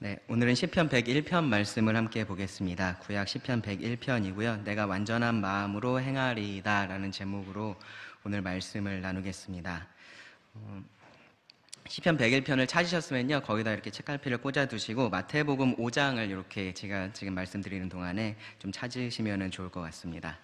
네, 오늘은 시편 101편 말씀을 함께 보겠습니다. 구약 시편 101편이고요. 내가 완전한 마음으로 행하리이다 라는 제목으로 오늘 말씀을 나누겠습니다. 시편 101편을 찾으셨으면요, 거기다 이렇게 책갈피를 꽂아두시고 마태복음 5장을 이렇게 제가 지금 말씀드리는 동안에 좀 찾으시면 좋을 것 같습니다.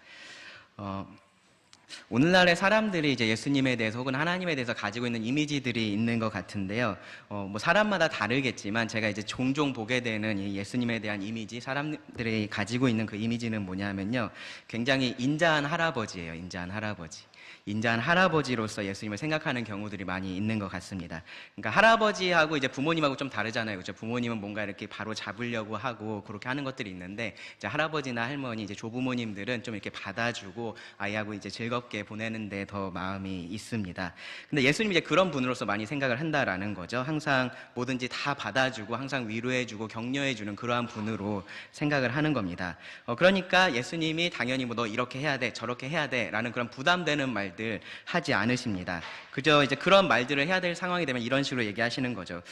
오늘날의 사람들이 이제 예수님에 대해서 혹은 하나님에 대해서 가지고 있는 이미지들이 있는 것 같은데요. 뭐 사람마다 다르겠지만 제가 이제 종종 보게 되는 이 예수님에 대한 이미지, 사람들이 가지고 있는 그 이미지는 뭐냐면요, 굉장히 인자한 할아버지예요. 인자한 할아버지. 인자한 할아버지로서 예수님을 생각하는 경우들이 많이 있는 것 같습니다. 그러니까 할아버지하고 이제 부모님하고 좀 다르잖아요. 그렇죠? 부모님은 뭔가 이렇게 바로 잡으려고 하고 그렇게 하는 것들이 있는데, 이제 할아버지나 할머니, 이제 조부모님들은 좀 이렇게 받아주고 아이하고 이제 즐겁게 보내는데 더 마음이 있습니다. 근데 예수님이 이제 그런 분으로서 많이 생각을 한다라는 거죠. 항상 뭐든지 다 받아주고 항상 위로해주고 격려해주는 그러한 분으로 생각을 하는 겁니다. 그러니까 예수님이 당연히 뭐 너 이렇게 해야 돼, 저렇게 해야 돼 라는 그런 부담되는 말들 하지 않으십니다. 그저 이제 그런 말들을 해야 될 상황이 되면 이런 식으로 얘기하시는 거죠.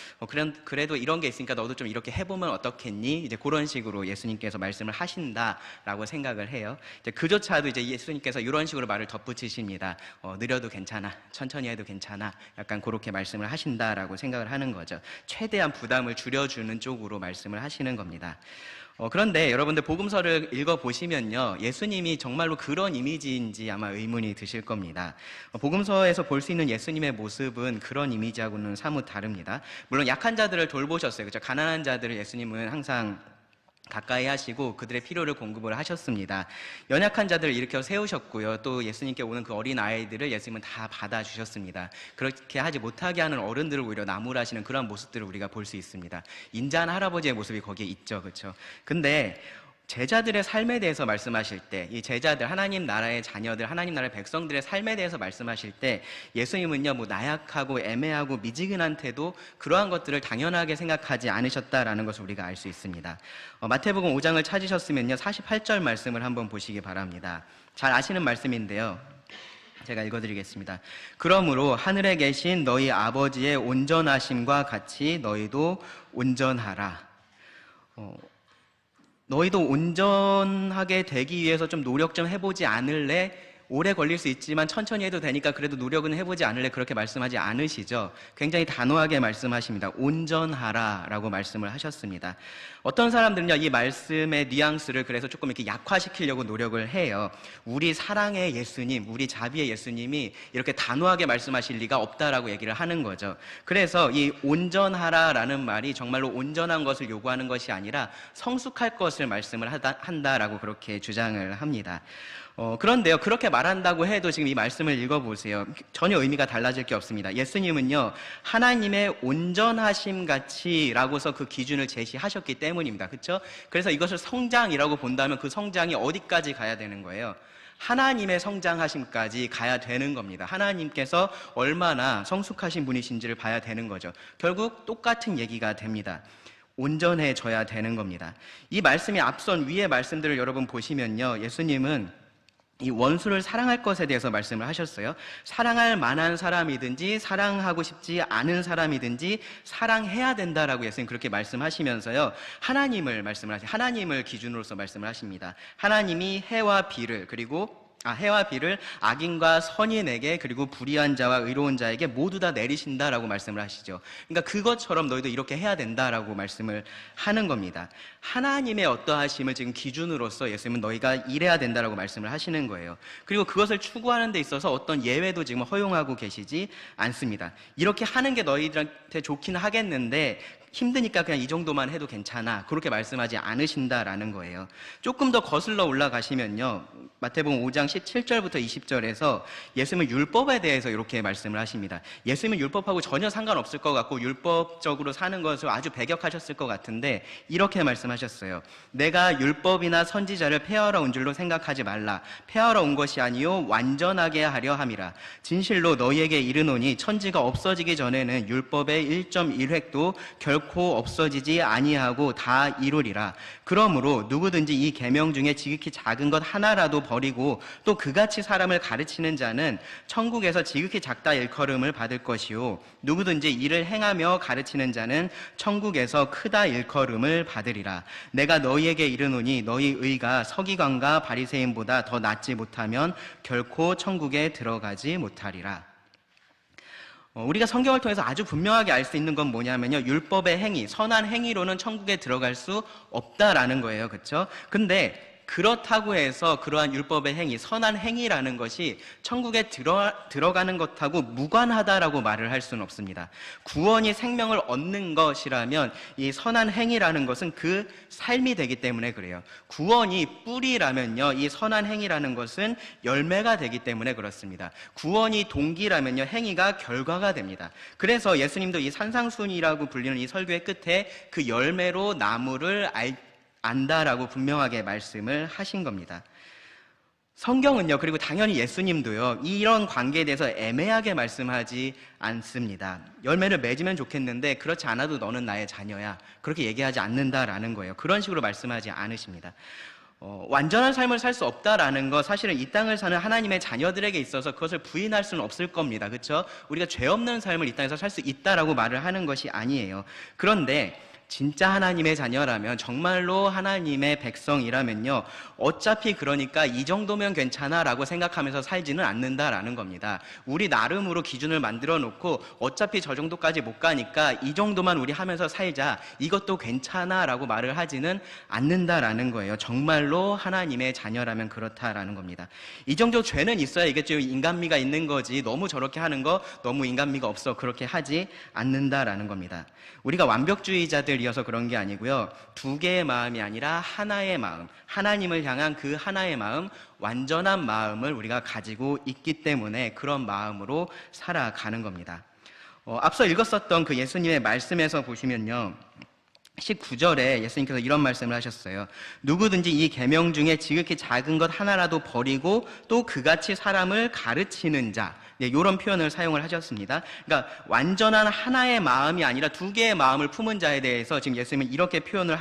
그래도 이런 게 있으니까 너도 좀 이렇게 해보면 어떻겠니? 이제 그런 식으로 예수님께서 말씀을 하신다라고 생각을 해요. 이제 그조차도 이제 예수님께서 이런 식으로 말을 덧붙이십니다. 느려도 괜찮아, 천천히 해도 괜찮아, 약간 그렇게 말씀을 하신다라고 생각을 하는 거죠. 최대한 부담을 줄여주는 쪽으로 말씀을 하시는 겁니다. 그런데 여러분들 복음서를 읽어보시면요, 예수님이 정말로 그런 이미지인지 아마 의문이 드실 겁니다. 복음서에서 볼 수 있는 예수님의 모습은 그런 이미지하고는 사뭇 다릅니다. 물론 약한 자들을 돌보셨어요. 그렇죠? 가난한 자들을 예수님은 항상 가까이 하시고 그들의 필요를 공급을 하셨습니다. 연약한 자들을 일으켜 세우셨고요. 또 예수님께 오는 그 어린 아이들을 예수님은 다 받아주셨습니다. 그렇게 하지 못하게 하는 어른들을 오히려 나무라시는 그런 모습들을 우리가 볼 수 있습니다. 인자한 할아버지의 모습이 거기에 있죠. 그렇죠? 근데 제자들의 삶에 대해서 말씀하실 때, 이 제자들, 하나님 나라의 자녀들, 하나님 나라의 백성들의 삶에 대해서 말씀하실 때 예수님은요, 뭐 나약하고 애매하고 미지근한 태도, 그러한 것들을 당연하게 생각하지 않으셨다라는 것을 우리가 알 수 있습니다. 마태복음 5장을 찾으셨으면요, 48절 말씀을 한번 보시기 바랍니다. 잘 아시는 말씀인데요, 제가 읽어드리겠습니다. 그러므로 하늘에 계신 너희 아버지의 온전하심과 같이 너희도 온전하라. 너희도 온전하게 되기 위해서 좀 노력 좀 해보지 않을래? 오래 걸릴 수 있지만 천천히 해도 되니까 그래도 노력은 해보지 않을래? 그렇게 말씀하지 않으시죠? 굉장히 단호하게 말씀하십니다. 온전하라 라고 말씀을 하셨습니다. 어떤 사람들은요, 이 말씀의 뉘앙스를 그래서 조금 이렇게 약화시키려고 노력을 해요. 우리 사랑의 예수님, 우리 자비의 예수님이 이렇게 단호하게 말씀하실 리가 없다라고 얘기를 하는 거죠. 그래서 이 온전하라라는 말이 정말로 온전한 것을 요구하는 것이 아니라 성숙할 것을 말씀을 한다라고 그렇게 주장을 합니다. 그런데요, 그렇게 말한다고 해도 지금 이 말씀을 읽어보세요. 전혀 의미가 달라질 게 없습니다. 예수님은요, 하나님의 온전하심 같이 라고서 그 기준을 제시하셨기 때문입니다. 그렇죠? 그래서 이것을 성장이라고 본다면 그 성장이 어디까지 가야 되는 거예요? 하나님의 성장하심까지 가야 되는 겁니다. 하나님께서 얼마나 성숙하신 분이신지를 봐야 되는 거죠. 결국 똑같은 얘기가 됩니다. 온전해져야 되는 겁니다. 이 말씀이 앞선 위의 말씀들을 여러분 보시면요, 예수님은 이 원수를 사랑할 것에 대해서 말씀을 하셨어요. 사랑할 만한 사람이든지 사랑하고 싶지 않은 사람이든지 사랑해야 된다라고 예수님 그렇게 말씀하시면서요, 하나님을 기준으로서 말씀을 하십니다. 하나님이 해와 비를 악인과 선인에게 그리고 불의한 자와 의로운 자에게 모두 다 내리신다라고 말씀을 하시죠. 그러니까 그것처럼 너희도 이렇게 해야 된다라고 말씀을 하는 겁니다. 하나님의 어떠하심을 지금 기준으로서 예수님은 너희가 이래야 된다라고 말씀을 하시는 거예요. 그리고 그것을 추구하는 데 있어서 어떤 예외도 지금 허용하고 계시지 않습니다. 이렇게 하는 게 너희들한테 좋긴 하겠는데 힘드니까 그냥 이 정도만 해도 괜찮아, 그렇게 말씀하지 않으신다라는 거예요. 조금 더 거슬러 올라가시면요, 마태복음 5장 17절부터 20절에서 예수님은 율법에 대해서 이렇게 말씀을 하십니다. 예수님은 율법하고 전혀 상관없을 것 같고 율법적으로 사는 것을 아주 배격하셨을 것 같은데 이렇게 말씀하셨어요. 내가 율법이나 선지자를 폐하러 온 줄로 생각하지 말라. 폐하러 온 것이 아니요 완전하게 하려 함이라. 진실로 너희에게 이르노니 천지가 없어지기 전에는 율법의 1.1획도 결국 결코 없어지지 아니하고 다 이루리라. 그러므로 누구든지 이 계명 중에 지극히 작은 것 하나라도 버리고 또 그같이 사람을 가르치는 자는 천국에서 지극히 작다 일컬음을 받을 것이요 누구든지 이를 행하며 가르치는 자는 천국에서 크다 일컬음을 받으리라. 내가 너희에게 이르노니 너희 의가 서기관과 바리새인보다 더 낫지 못하면 결코 천국에 들어가지 못하리라. 우리가 성경을 통해서 아주 분명하게 알 수 있는 건 뭐냐면요, 율법의 행위, 선한 행위로는 천국에 들어갈 수 없다라는 거예요. 그렇죠? 근데 그렇다고 해서 그러한 율법의 행위, 선한 행위라는 것이 천국에 들어가는 것하고 무관하다라고 말을 할 수는 없습니다. 구원이 생명을 얻는 것이라면 이 선한 행위라는 것은 그 삶이 되기 때문에 그래요. 구원이 뿌리라면요, 이 선한 행위라는 것은 열매가 되기 때문에 그렇습니다. 구원이 동기라면요, 행위가 결과가 됩니다. 그래서 예수님도 이 산상순이라고 불리는 이 설교의 끝에 그 열매로 나무를 안다라고 분명하게 말씀을 하신 겁니다. 성경은요, 그리고 당연히 예수님도요, 이런 관계에 대해서 애매하게 말씀하지 않습니다. 열매를 맺으면 좋겠는데 그렇지 않아도 너는 나의 자녀야, 그렇게 얘기하지 않는다라는 거예요. 그런 식으로 말씀하지 않으십니다. 완전한 삶을 살 수 없다라는 거, 사실은 이 땅을 사는 하나님의 자녀들에게 있어서 그것을 부인할 수는 없을 겁니다. 그렇죠? 우리가 죄 없는 삶을 이 땅에서 살 수 있다라고 말을 하는 것이 아니에요. 그런데 진짜 하나님의 자녀라면, 정말로 하나님의 백성이라면요, 어차피 그러니까 이 정도면 괜찮아 라고 생각하면서 살지는 않는다라는 겁니다. 우리 나름으로 기준을 만들어 놓고 어차피 저 정도까지 못 가니까 이 정도만 우리 하면서 살자, 이것도 괜찮아 라고 말을 하지는 않는다라는 거예요. 정말로 하나님의 자녀라면 그렇다라는 겁니다. 이 정도 죄는 있어야 이게 좀 인간미가 있는 거지, 너무 저렇게 하는 거 너무 인간미가 없어, 그렇게 하지 않는다라는 겁니다. 우리가 완벽주의자들이어서 그런 게 아니고요, 두 개의 마음이 아니라 하나의 마음, 하나님을 향한 그 하나의 마음, 완전한 마음을 우리가 가지고 있기 때문에 그런 마음으로 살아가는 겁니다. 앞서 읽었었던 그 예수님의 말씀에서 보시면요, 19절에 예수님께서 이런 말씀을 하셨어요. 누구든지 이 계명 중에 지극히 작은 것 하나라도 버리고 또 그같이 사람을 가르치는 자, 이런 표현을 사용을 하셨습니다. 그러니까 완전한 하나의 마음이 아니라 두 개의 마음을 품은 자에 대해서 지금 예수님은 이렇게 표현을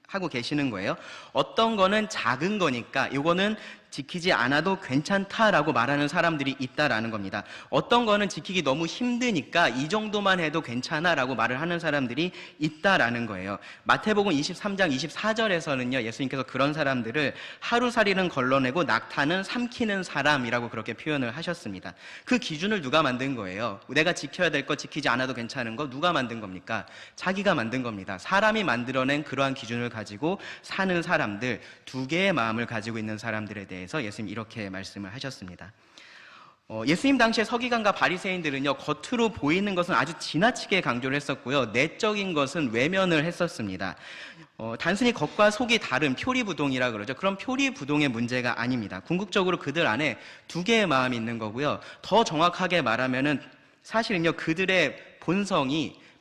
하고 계시는 거예요. 어떤 거는 작은 거니까 이거는 지키지 않아도 괜찮다라고 말하는 사람들이 있다라는 겁니다. 어떤 거는 지키기 너무 힘드니까 이 정도만 해도 괜찮아라고 말을 하는 사람들이 있다라는 거예요. 마태복음 23장 24절에서는요, 예수님께서 그런 사람들을 하루살이는 걸러내고 낙타는 삼키는 사람이라고 그렇게 표현을 하셨습니다. 그 기준을 누가 만든 거예요? 내가 지켜야 될 거 지키지 않아도 괜찮은 거 누가 만든 겁니까? 자기가 만든 겁니다. 사람이 만들어낸 그러한 기준을 가지고 사는 사람들, 두 개의 마음을 가지고 있는 사람들에 대해 예수님 이렇게 말씀을 하셨습니다. 예수님 당시에 서기관과 바리새인들은요, 겉으로 보이는 것은 아주 지나치게 강조를 했었고요, 내적인 것은 외면을 했었습니다. 단순히 겉과 속이 다른 표리부동이라 그러죠. 그런 표리부동의 문제가 아닙니다. 궁극적으로 그들 안에 두 개의 마음이 있는 거고요, 더 정확하게 말하면은 사실은요, 그들의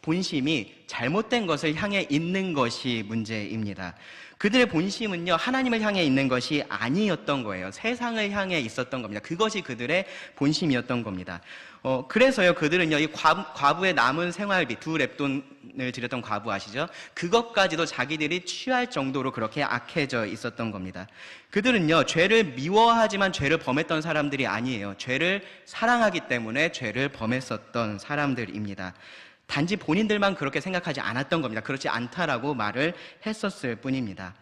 본심이 잘못된 것을 향해 있는 것이 문제입니다. 그들의 본심은요, 하나님을 향해 있는 것이 아니었던 거예요. 세상을 향해 있었던 겁니다. 그것이 그들의 본심이었던 겁니다. 그래서요, 그들은요, 이 과부의 남은 생활비, 2렙돈을 드렸던 과부 아시죠? 그것까지도 자기들이 취할 정도로 그렇게 악해져 있었던 겁니다. 그들은요, 죄를 미워하지만 죄를 범했던 사람들이 아니에요. 죄를 사랑하기 때문에 죄를 범했었던 사람들입니다. 단지 본인들만 그렇게 생각하지 않았던 겁니다. 그렇지 않다라고 말을 했었을 뿐입니다.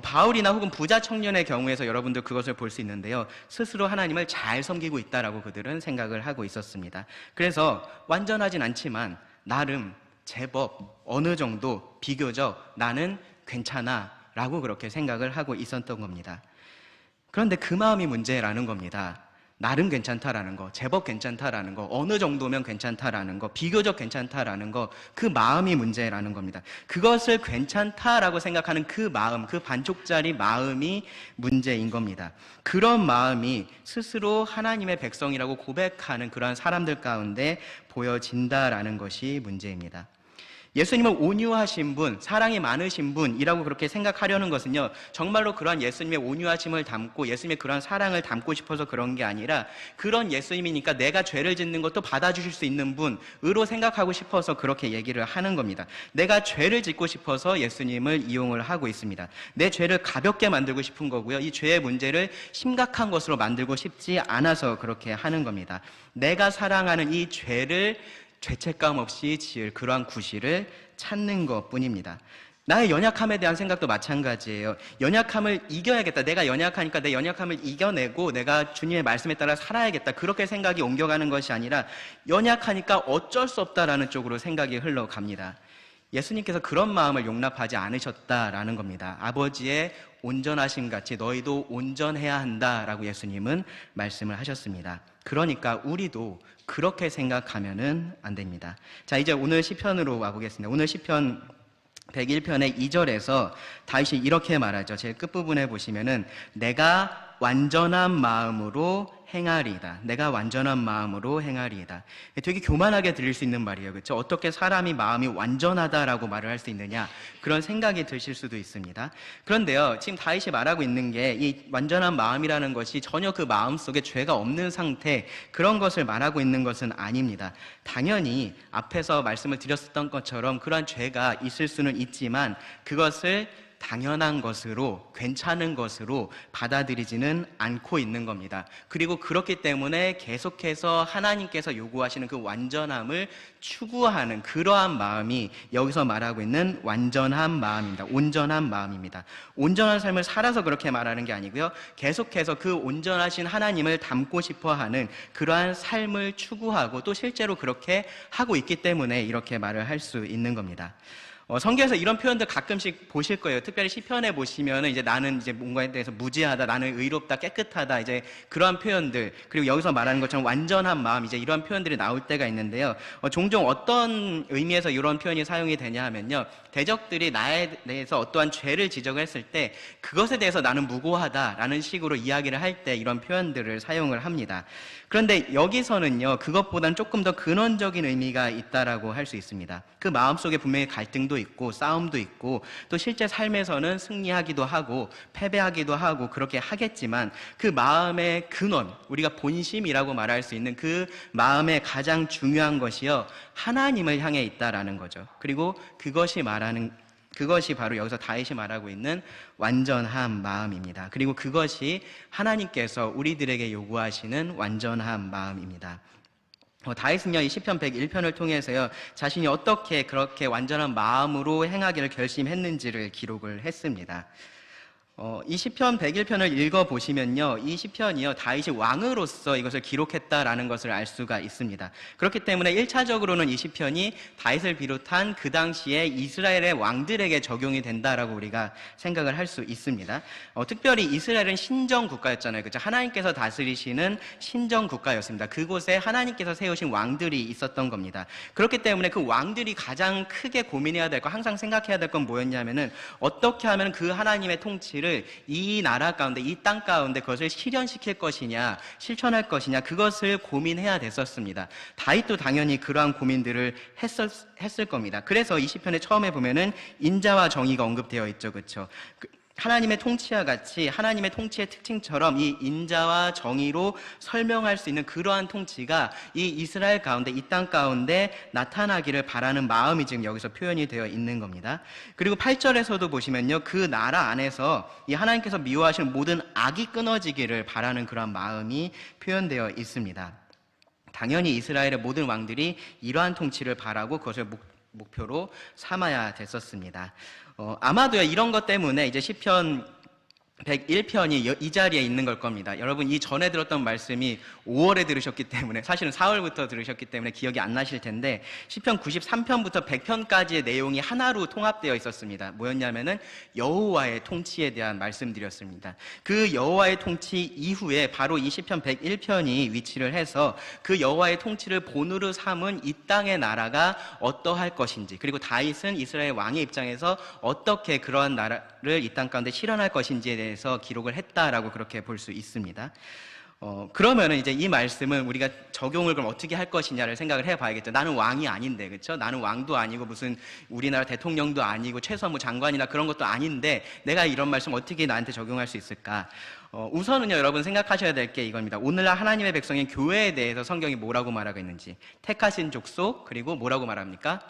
바울이나 혹은 부자 청년의 경우에서 여러분들 그것을 볼 수 있는데요, 스스로 하나님을 잘 섬기고 있다라고 그들은 생각을 하고 있었습니다. 그래서 완전하진 않지만 나름 제법 어느 정도 비교적 나는 괜찮아 라고 그렇게 생각을 하고 있었던 겁니다. 그런데 그 마음이 문제라는 겁니다. 나름 괜찮다라는 거, 제법 괜찮다라는 거, 어느 정도면 괜찮다라는 거, 비교적 괜찮다라는 거, 그 마음이 문제라는 겁니다. 그것을 괜찮다라고 생각하는 그 마음, 그 반쪽짜리 마음이 문제인 겁니다. 그런 마음이 스스로 하나님의 백성이라고 고백하는 그러한 사람들 가운데 보여진다라는 것이 문제입니다. 예수님은 온유하신 분, 사랑이 많으신 분이라고 그렇게 생각하려는 것은요, 정말로 그러한 예수님의 온유하심을 담고 예수님의 그러한 사랑을 담고 싶어서 그런 게 아니라 그런 예수님이니까 내가 죄를 짓는 것도 받아주실 수 있는 분으로 생각하고 싶어서 그렇게 얘기를 하는 겁니다. 내가 죄를 짓고 싶어서 예수님을 이용을 하고 있습니다. 내 죄를 가볍게 만들고 싶은 거고요. 이 죄의 문제를 심각한 것으로 만들고 싶지 않아서 그렇게 하는 겁니다. 내가 사랑하는 이 죄를 죄책감 없이 지을 그러한 구실을 찾는 것뿐입니다. 나의 연약함에 대한 생각도 마찬가지예요. 연약함을 이겨야겠다. 내가 연약하니까 내 연약함을 이겨내고 내가 주님의 말씀에 따라 살아야겠다. 그렇게 생각이 옮겨가는 것이 아니라 연약하니까 어쩔 수 없다라는 쪽으로 생각이 흘러갑니다. 예수님께서 그런 마음을 용납하지 않으셨다라는 겁니다. 아버지의 온전하심 같이 너희도 온전해야 한다라고 예수님은 말씀을 하셨습니다. 그러니까 우리도 그렇게 생각하면은 안 됩니다. 자, 이제 오늘 시편으로 와보겠습니다. 오늘 시편 101편의 2절에서 다윗이 이렇게 말하죠. 제일 끝부분에 보시면은 내가 완전한 마음으로 행하리이다. 내가 완전한 마음으로 행하리이다. 되게 교만하게 들릴 수 있는 말이에요. 그렇죠? 어떻게 사람이 마음이 완전하다라고 말을 할 수 있느냐, 그런 생각이 드실 수도 있습니다. 그런데요, 지금 다윗이 말하고 있는 게 이 완전한 마음이라는 것이 전혀 그 마음 속에 죄가 없는 상태, 그런 것을 말하고 있는 것은 아닙니다. 당연히 앞에서 말씀을 드렸었던 것처럼 그러한 죄가 있을 수는 있지만 그것을 당연한 것으로, 괜찮은 것으로 받아들이지는 않고 있는 겁니다. 그리고 그렇기 때문에 계속해서 하나님께서 요구하시는 그 완전함을 추구하는 그러한 마음이 여기서 말하고 있는 완전한 마음입니다. 온전한 마음입니다. 온전한 삶을 살아서 그렇게 말하는 게 아니고요, 계속해서 그 온전하신 하나님을 닮고 싶어하는 그러한 삶을 추구하고 또 실제로 그렇게 하고 있기 때문에 이렇게 말을 할 수 있는 겁니다. 성경에서 이런 표현들 가끔씩 보실 거예요. 특별히 시편에 보시면은 이제 나는 이제 뭔가에 대해서 무지하다, 나는 의롭다, 깨끗하다, 이제 그러한 표현들, 그리고 여기서 말하는 것처럼 완전한 마음, 이제 이런 표현들이 나올 때가 있는데요. 종종 어떤 의미에서 이런 표현이 사용이 되냐 하면요, 대적들이 나에 대해서 어떠한 죄를 지적을 했을 때 그것에 대해서 나는 무고하다라는 식으로 이야기를 할 때 이런 표현들을 사용을 합니다. 그런데 여기서는요, 그것보다는 조금 더 근원적인 의미가 있다라고 할 수 있습니다. 그 마음속에 분명히 갈등도 있고 싸움도 있고 또 실제 삶에서는 승리하기도 하고 패배하기도 하고 그렇게 하겠지만 그 마음의 근원, 우리가 본심이라고 말할 수 있는 그 마음의 가장 중요한 것이요, 하나님을 향해 있다라는 거죠. 그리고 그것이 바로 여기서 다윗이 말하고 있는 완전한 마음입니다. 그리고 그것이 하나님께서 우리들에게 요구하시는 완전한 마음입니다. 다윗은요, 이 시편 101편을 통해서요, 자신이 어떻게 그렇게 완전한 마음으로 행하기를 결심했는지를 기록을 했습니다. 이 시편 101편을 읽어보시면요, 이 시편이요, 다윗이 왕으로서 이것을 기록했다라는 것을 알 수가 있습니다. 그렇기 때문에 1차적으로는 이 시편이 다윗을 비롯한 그 당시에 이스라엘의 왕들에게 적용이 된다라고 우리가 생각을 할 수 있습니다. 특별히 이스라엘은 신정국가였잖아요. 그렇죠? 하나님께서 다스리시는 신정국가였습니다. 그곳에 하나님께서 세우신 왕들이 있었던 겁니다. 그렇기 때문에 그 왕들이 가장 크게 고민해야 될 거, 항상 생각해야 될 건 뭐였냐면은 어떻게 하면 그 하나님의 통치를 이 나라 가운데, 이 땅 가운데 그것을 실현시킬 것이냐, 실천할 것이냐, 그것을 고민해야 됐었습니다. 다윗도 당연히 그러한 고민들을 했을 겁니다. 그래서 이 시편의 처음에 보면은 인자와 정의가 언급되어 있죠. 그렇죠? 하나님의 통치와 같이 하나님의 통치의 특징처럼 이 인자와 정의로 설명할 수 있는 그러한 통치가 이 이스라엘 가운데, 이 땅 가운데 나타나기를 바라는 마음이 지금 여기서 표현이 되어 있는 겁니다. 그리고 8절에서도 보시면요, 그 나라 안에서 이 하나님께서 미워하시는 모든 악이 끊어지기를 바라는 그러한 마음이 표현되어 있습니다. 당연히 이스라엘의 모든 왕들이 이러한 통치를 바라고 그것을 목표로 삼아야 됐었습니다. 아마도요, 이런 것 때문에 이제 시편 101편이 이 자리에 있는 걸 겁니다. 여러분, 이 전에 들었던 말씀이 5월에 들으셨기 때문에, 사실은 4월부터 들으셨기 때문에 기억이 안 나실 텐데, 시편 93편부터 100편까지의 내용이 하나로 통합되어 있었습니다. 뭐였냐면은 여호와의 통치에 대한 말씀드렸습니다. 그 여호와의 통치 이후에 바로 이 시편 101편이 위치를 해서 그 여호와의 통치를 본으로 삼은 이 땅의 나라가 어떠할 것인지, 그리고 다윗은 이스라엘 왕의 입장에서 어떻게 그러한 나라를 이 땅 가운데 실현할 것인지에 대해서 기록을 했다라고 그렇게 볼 수 있습니다. 그러면은 이제 이 말씀은 우리가 적용을 그럼 어떻게 할 것이냐를 생각을 해봐야겠죠. 나는 왕이 아닌데, 그렇죠? 나는 왕도 아니고 무슨 우리나라 대통령도 아니고 최소한 뭐 장관이나 그런 것도 아닌데 내가 이런 말씀 어떻게 나한테 적용할 수 있을까? 우선은요, 여러분 생각하셔야 될 게 이겁니다. 오늘날 하나님의 백성인 교회에 대해서 성경이 뭐라고 말하고 있는지, 택하신 족속, 그리고 뭐라고 말합니까?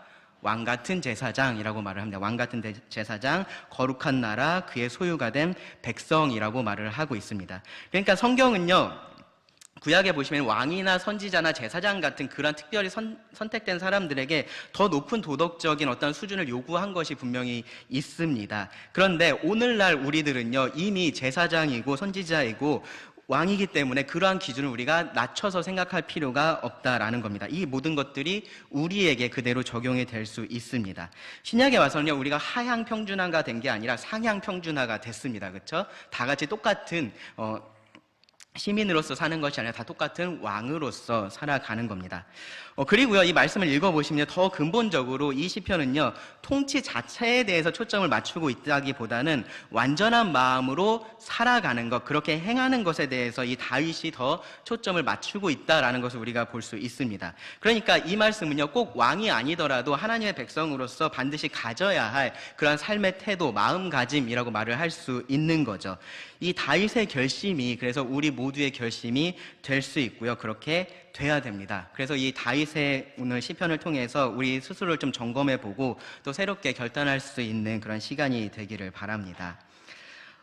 왕 같은 제사장이라고 말을 합니다. 왕 같은 제사장, 거룩한 나라, 그의 소유가 된 백성이라고 말을 하고 있습니다. 그러니까 성경은요, 구약에 보시면 왕이나 선지자나 제사장 같은 그런 특별히 선택된 사람들에게 더 높은 도덕적인 어떤 수준을 요구한 것이 분명히 있습니다. 그런데 오늘날 우리들은요, 이미 제사장이고 선지자이고 왕이기 때문에 그러한 기준을 우리가 낮춰서 생각할 필요가 없다라는 겁니다. 이 모든 것들이 우리에게 그대로 적용이 될 수 있습니다. 신약에 와서는요, 우리가 하향 평준화가 된 게 아니라 상향 평준화가 됐습니다. 그렇죠? 다 같이 똑같은 시민으로서 사는 것이 아니라 다 똑같은 왕으로서 살아가는 겁니다. 그리고요, 이 말씀을 읽어보시면 더 근본적으로 이 시편은요, 통치 자체에 대해서 초점을 맞추고 있다기보다는 완전한 마음으로 살아가는 것, 그렇게 행하는 것에 대해서 이 다윗이 더 초점을 맞추고 있다라는 것을 우리가 볼 수 있습니다. 그러니까 이 말씀은요, 꼭 왕이 아니더라도 하나님의 백성으로서 반드시 가져야 할 그런 삶의 태도, 마음가짐이라고 말을 할 수 있는 거죠. 이 다윗의 결심이 그래서 우리 모두의 결심이 될 수 있고요, 그렇게 돼야 됩니다. 그래서 이 다윗의 오늘 시편을 통해서 우리 스스로를 좀 점검해보고 또 새롭게 결단할 수 있는 그런 시간이 되기를 바랍니다.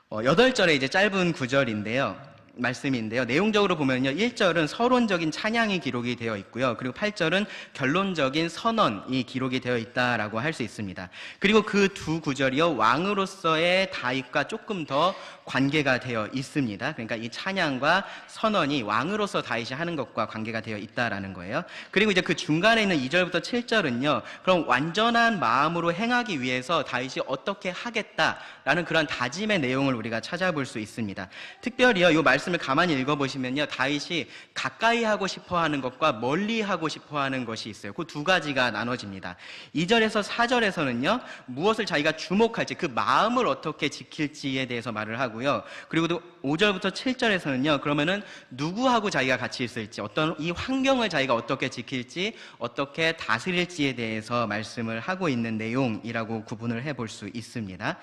8절의 이제 짧은 구절인데요. 말씀인데요. 내용적으로 보면요, 1절은 서론적인 찬양이 기록이 되어 있고요. 그리고 8절은 결론적인 선언이 기록이 되어 있다라고 할 수 있습니다. 그리고 그 두 구절이요, 왕으로서의 다윗과 조금 더 관계가 되어 있습니다. 그러니까 이 찬양과 선언이 왕으로서 다윗이 하는 것과 관계가 되어 있다라는 거예요. 그리고 이제 그 중간에 있는 2절부터 7절은요, 그럼 완전한 마음으로 행하기 위해서 다윗이 어떻게 하겠다라는 그런 다짐의 내용을 우리가 찾아볼 수 있습니다. 특별히요, 이 말씀을 가만히 읽어보시면요, 다윗이 가까이 하고 싶어 하는 것과 멀리 하고 싶어 하는 것이 있어요. 그 두 가지가 나눠집니다. 2절에서 4절에서는요, 무엇을 자기가 주목할지, 그 마음을 어떻게 지킬지에 대해서 말을 하고요. 그리고 또 5절부터 7절에서는요, 그러면은 누구하고 자기가 같이 있을지, 어떤 이 환경을 자기가 어떻게 지킬지, 어떻게 다스릴지에 대해서 말씀을 하고 있는 내용이라고 구분을 해볼 수 있습니다.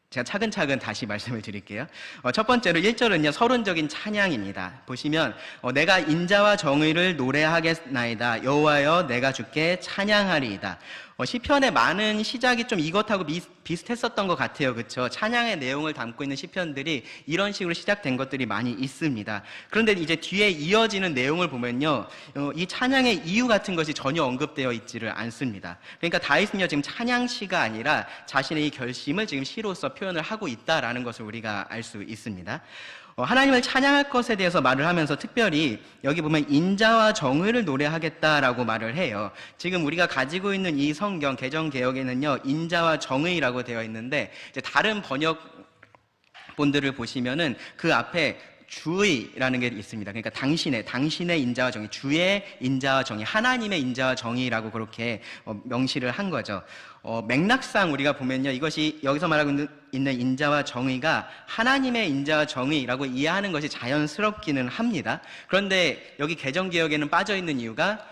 제가 차근차근 다시 말씀을 드릴게요. 첫 번째로 1절은요, 서론적인 찬양입니다. 보시면 내가 인자와 정의를 노래하겠나이다. 여호와여, 내가 주께 찬양하리이다. 시편의 많은 시작이 좀 이것하고 비슷했었던 것 같아요. 그렇죠? 찬양의 내용을 담고 있는 시편들이 이런 식으로 시작된 것들이 많이 있습니다. 그런데 이제 뒤에 이어지는 내용을 보면요, 이 찬양의 이유 같은 것이 전혀 언급되어 있지를 않습니다. 그러니까 다윗은요, 지금 찬양시가 아니라 자신의 이 결심을 지금 시로서 표현을 하고 있다라는 것을 우리가 알 수 있습니다. 하나님을 찬양할 것에 대해서 말을 하면서 특별히 여기 보면 인자와 정의를 노래하겠다라고 말을 해요. 지금 우리가 가지고 있는 이 성경 개정개역에는요, 인자와 정의라고 되어 있는데 이제 다른 번역본들을 보시면은 그 앞에 주의라는 게 있습니다. 그러니까 당신의 인자와 정의, 주의 인자와 정의, 하나님의 인자와 정의라고 그렇게 명시를 한 거죠. 맥락상 우리가 보면요, 이것이 여기서 말하고 있는 인자와 정의가 하나님의 인자와 정의라고 이해하는 것이 자연스럽기는 합니다. 그런데 여기 개정개역에는 빠져있는 이유가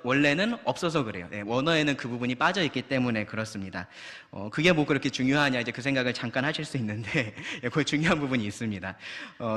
원래는 없어서 그래요. 네, 원어에는 그 부분이 빠져있기 때문에 그렇습니다. 그게 뭐 그렇게 중요하냐, 이제 그 생각을 잠깐 하실 수 있는데, 그 중요한 부분이 있습니다.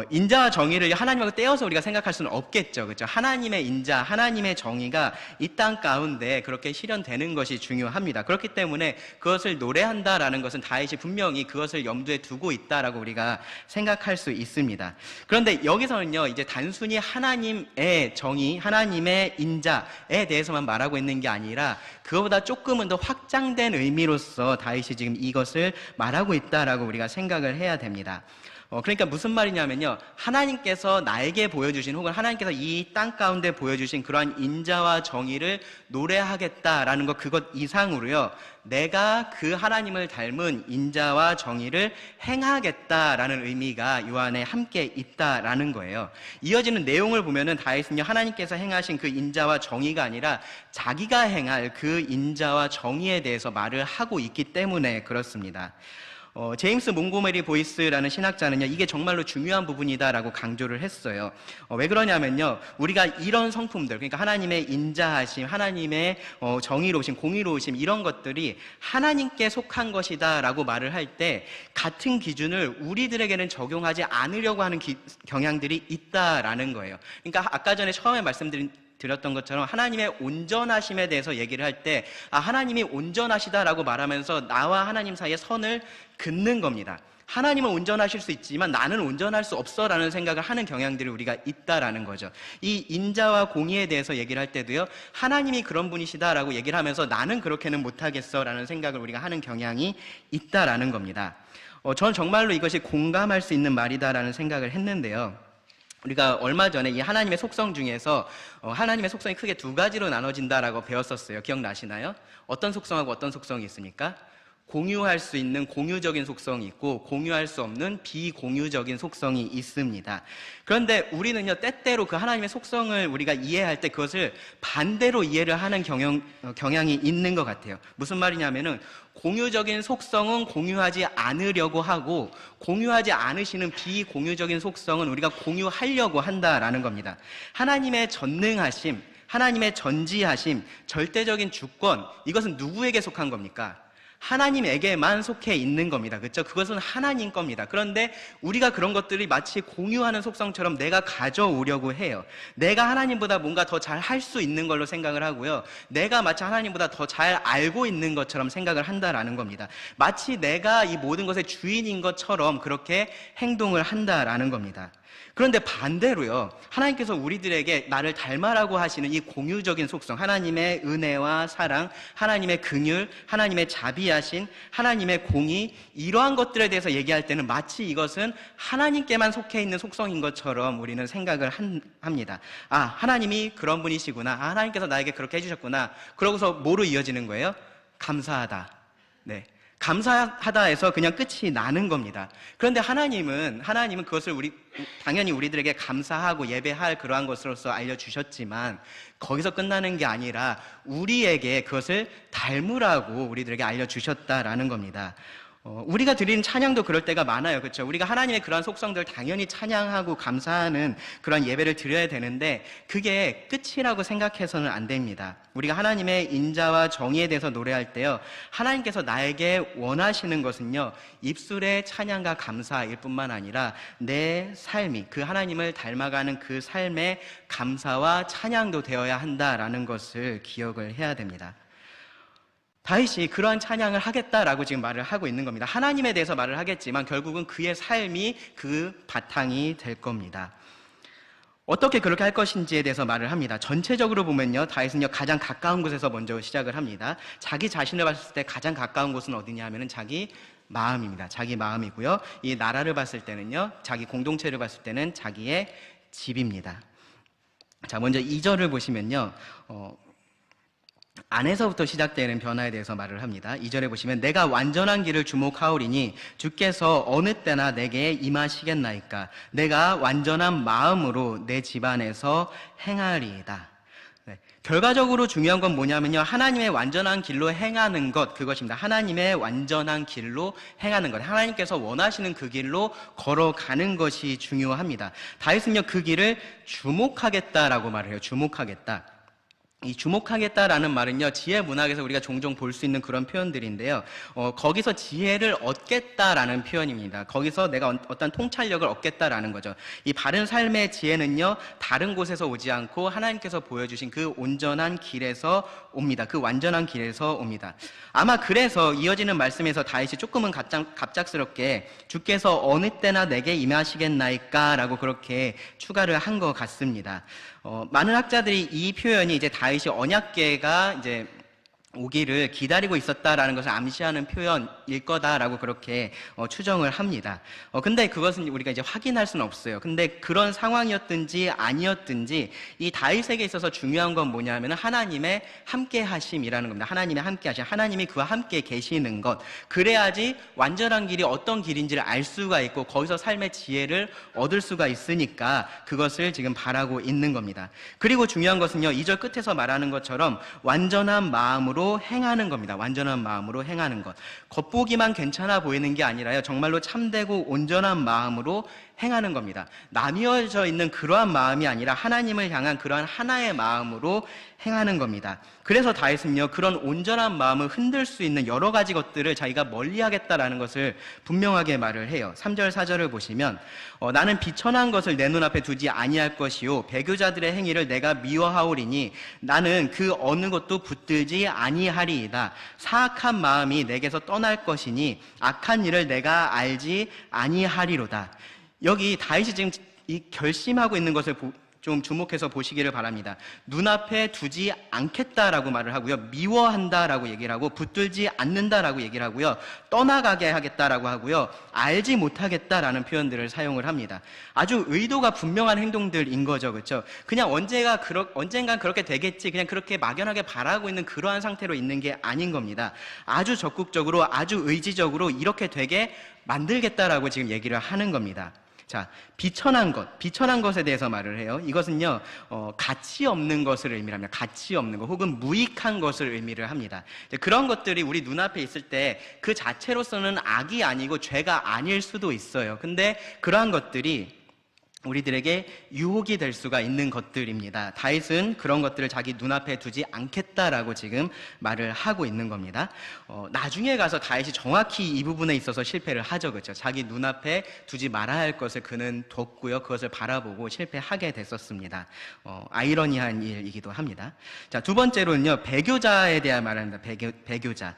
인자와 정의를 하나님하고 떼어서 우리가 생각할 수는 없겠죠. 그렇죠? 하나님의 인자, 하나님의 정의가 이 땅 가운데 그렇게 실현되는 것이 중요합니다. 그렇기 때문에 그것을 노래한다라는 것은 다윗이 분명히 그것을 염두에 두고 있다라고 우리가 생각할 수 있습니다. 그런데 여기서는요, 이제 단순히 하나님의 정의, 하나님의 인자에 대해서만 말하고 있는 게 아니라 그거보다 조금은 더 확장된 의미로서 다윗이 지금 이것을 말하고 있다라고 우리가 생각을 해야 됩니다. 그러니까 무슨 말이냐면요, 하나님께서 나에게 보여주신, 혹은 하나님께서 이 땅 가운데 보여주신 그러한 인자와 정의를 노래하겠다라는 것, 그것 이상으로요, 내가 그 하나님을 닮은 인자와 정의를 행하겠다라는 의미가 이 안에 함께 있다라는 거예요. 이어지는 내용을 보면은 다윗은요, 하나님께서 행하신 그 인자와 정의가 아니라 자기가 행할 그 인자와 정의에 대해서 말을 하고 있기 때문에 그렇습니다. 제임스 몽고메리 보이스라는 신학자는요, 이게 정말로 중요한 부분이다라고 강조를 했어요. 왜 그러냐면요, 우리가 이런 성품들, 그러니까 하나님의 인자하심, 하나님의 정의로우심, 공의로우심, 이런 것들이 하나님께 속한 것이다라고 말을 할 때 같은 기준을 우리들에게는 적용하지 않으려고 하는 경향들이 있다라는 거예요. 그러니까 아까 전에 처음에 말씀드렸던 것처럼 하나님의 온전하심에 대해서 얘기를 할 때 하나님이 온전하시다라고 말하면서 나와 하나님 사이에 선을 긋는 겁니다. 하나님은 온전하실 수 있지만 나는 온전할 수 없어라는 생각을 하는 경향들이 우리가 있다라는 거죠. 이 인자와 공의에 대해서 얘기를 할 때도요, 하나님이 그런 분이시다라고 얘기를 하면서 나는 그렇게는 못하겠어라는 생각을 우리가 하는 경향이 있다라는 겁니다. 저는 정말로 이것이 공감할 수 있는 말이다라는 생각을 했는데요. 우리가 얼마 전에 이 하나님의 속성 중에서 하나님의 속성이 크게 두 가지로 나눠진다라고 배웠었어요. 기억나시나요? 어떤 속성하고 어떤 속성이 있습니까? 공유할 수 있는 공유적인 속성이 있고 공유할 수 없는 비공유적인 속성이 있습니다. 그런데 우리는요, 때때로 그 하나님의 속성을 우리가 이해할 때 그것을 반대로 이해를 하는 경향이 있는 것 같아요. 무슨 말이냐면은 공유적인 속성은 공유하지 않으려고 하고 공유하지 않으시는 비공유적인 속성은 우리가 공유하려고 한다라는 겁니다. 하나님의 전능하심, 하나님의 전지하심, 절대적인 주권, 이것은 누구에게 속한 겁니까? 하나님에게만 속해 있는 겁니다. 그렇죠? 그것은 하나님 겁니다. 그런데 우리가 그런 것들이 마치 공유하는 속성처럼 내가 가져오려고 해요. 내가 하나님보다 뭔가 더 잘 할 수 있는 걸로 생각을 하고요. 내가 마치 하나님보다 더 잘 알고 있는 것처럼 생각을 한다라는 겁니다. 마치 내가 이 모든 것의 주인인 것처럼 그렇게 행동을 한다라는 겁니다. 그런데 반대로요, 하나님께서 우리들에게 나를 닮아라고 하시는 이 공유적인 속성, 하나님의 은혜와 사랑, 하나님의 긍휼, 하나님의 자비하신, 하나님의 공의, 이러한 것들에 대해서 얘기할 때는 마치 이것은 하나님께만 속해 있는 속성인 것처럼 우리는 생각을 합니다. 하나님이 그런 분이시구나, 하나님께서 나에게 그렇게 해주셨구나. 그러고서 뭐로 이어지는 거예요? 감사하다. 네. 감사하다 해서 그냥 끝이 나는 겁니다. 그런데 하나님은 그것을 당연히 우리들에게 감사하고 예배할 그러한 것으로서 알려주셨지만 거기서 끝나는 게 아니라 우리에게 그것을 닮으라고 우리들에게 알려주셨다라는 겁니다. 우리가 드리는 찬양도 그럴 때가 많아요. 그렇죠? 우리가 하나님의 그러한 속성들 당연히 찬양하고 감사하는 그런 예배를 드려야 되는데 그게 끝이라고 생각해서는 안 됩니다. 우리가 하나님의 인자와 정의에 대해서 노래할 때요, 하나님께서 나에게 원하시는 것은요, 입술의 찬양과 감사일 뿐만 아니라 내 삶이 그 하나님을 닮아가는 그 삶의 감사와 찬양도 되어야 한다라는 것을 기억을 해야 됩니다. 다윗이 그러한 찬양을 하겠다라고 지금 말을 하고 있는 겁니다. 하나님에 대해서 말을 하겠지만 결국은 그의 삶이 그 바탕이 될 겁니다. 어떻게 그렇게 할 것인지에 대해서 말을 합니다. 전체적으로 보면요, 다윗은요, 가장 가까운 곳에서 먼저 시작을 합니다. 자기 자신을 봤을 때 가장 가까운 곳은 어디냐 하면은 자기 마음입니다. 자기 마음이고요. 이 나라를 봤을 때는요, 자기 공동체를 봤을 때는 자기의 집입니다. 자, 먼저 2절을 보시면요, 안에서부터 시작되는 변화에 대해서 말을 합니다. 2절에 보시면 내가 완전한 길을 주목하오리니 주께서 어느 때나 내게 임하시겠나이까. 내가 완전한 마음으로 내 집안에서 행하리이다. 네. 결과적으로 중요한 건 뭐냐면요, 하나님의 완전한 길로 행하는 것, 그것입니다. 하나님의 완전한 길로 행하는 것, 하나님께서 원하시는 그 길로 걸어가는 것이 중요합니다. 다윗은요, 그 길을 주목하겠다라고 말을 해요. 주목하겠다. 이 주목하겠다라는 말은요, 지혜 문학에서 우리가 종종 볼 수 있는 그런 표현들인데요, 거기서 지혜를 얻겠다라는 표현입니다. 거기서 내가 어떤 통찰력을 얻겠다라는 거죠. 이 바른 삶의 지혜는요, 다른 곳에서 오지 않고 하나님께서 보여주신 그 온전한 길에서 옵니다. 그 완전한 길에서 옵니다. 아마 그래서 이어지는 말씀에서 다윗이 조금은 갑작스럽게 주께서 어느 때나 내게 임하시겠나이까 라고 그렇게 추가를 한 것 같습니다. 많은 학자들이 이 표현이 이제 다윗이 언약궤가 이제 오기를 기다리고 있었다라는 것을 암시하는 표현일 거다라고 그렇게 추정을 합니다. 근데 그것은 우리가 이제 확인할 수는 없어요. 근데 그런 상황이었든지 아니었든지 이 다윗에게 있어서 중요한 건 뭐냐면은 하나님의 함께하심이라는 겁니다. 하나님의 함께하심, 하나님이 그와 함께 계시는 것. 그래야지 완전한 길이 어떤 길인지를 알 수가 있고 거기서 삶의 지혜를 얻을 수가 있으니까 그것을 지금 바라고 있는 겁니다. 그리고 중요한 것은요, 2절 끝에서 말하는 것처럼 완전한 마음으로 마음으로 행하는 겁니다. 완전한 마음으로 행하는 것. 겉보기만 괜찮아 보이는 게 아니라요, 정말로 참되고 온전한 마음으로 행하는 겁니다. 나뉘어져 있는 그러한 마음이 아니라 하나님을 향한 그러한 하나의 마음으로 행하는 겁니다. 그래서 다윗은요, 그런 온전한 마음을 흔들 수 있는 여러 가지 것들을 자기가 멀리하겠다라는 것을 분명하게 말을 해요. 3절 4절을 보시면 나는 비천한 것을 내 눈앞에 두지 아니할 것이요 배교자들의 행위를 내가 미워하오리니 나는 그 어느 것도 붙들지 아니하리이다. 사악한 마음이 내게서 떠날 것이니 악한 일을 내가 알지 아니하리로다. 여기 다윗이 지금 이 결심하고 있는 것을 좀 주목해서 보시기를 바랍니다. 눈앞에 두지 않겠다라고 말을 하고요, 미워한다라고 얘기를 하고, 붙들지 않는다라고 얘기를 하고요, 떠나가게 하겠다라고 하고요, 알지 못하겠다라는 표현들을 사용을 합니다. 아주 의도가 분명한 행동들인 거죠, 그렇죠? 그냥 언젠간 그렇게 되겠지, 그냥 그렇게 막연하게 바라고 있는 그러한 상태로 있는 게 아닌 겁니다. 아주 적극적으로, 아주 의지적으로 이렇게 되게 만들겠다라고 지금 얘기를 하는 겁니다. 자, 비천한 것에 대해서 말을 해요. 이것은요, 가치 없는 것을 의미를 합니다. 가치 없는 것, 혹은 무익한 것을 의미를 합니다. 그런 것들이 우리 눈앞에 있을 때 그 자체로서는 악이 아니고 죄가 아닐 수도 있어요. 근데 그러한 것들이 우리들에게 유혹이 될 수가 있는 것들입니다. 다윗은 그런 것들을 자기 눈앞에 두지 않겠다라고 지금 말을 하고 있는 겁니다. 나중에 가서 다윗이 정확히 이 부분에 있어서 실패를 하죠, 그렇죠? 자기 눈앞에 두지 말아야 할 것을 그는 뒀고요, 그것을 바라보고 실패하게 됐었습니다. 아이러니한 일이기도 합니다. 자, 두 번째로는요, 배교자에 대한 말입니다. 배교자.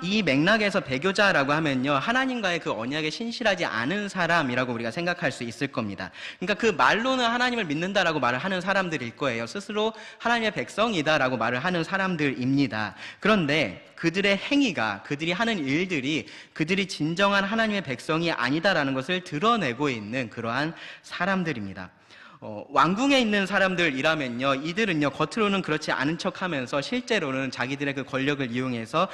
이 맥락에서 배교자라고 하면요, 하나님과의 그 언약에 신실하지 않은 사람이라고 우리가 생각할 수 있을 겁니다. 그러니까 그 말로는 하나님을 믿는다라고 말을 하는 사람들일 거예요. 스스로 하나님의 백성이다라고 말을 하는 사람들입니다. 그런데 그들의 행위가, 그들이 하는 일들이 그들이 진정한 하나님의 백성이 아니다라는 것을 드러내고 있는 그러한 사람들입니다. 왕궁에 있는 사람들이라면요, 이들은요, 겉으로는 그렇지 않은 척 하면서 실제로는 자기들의 그 권력을 이용해서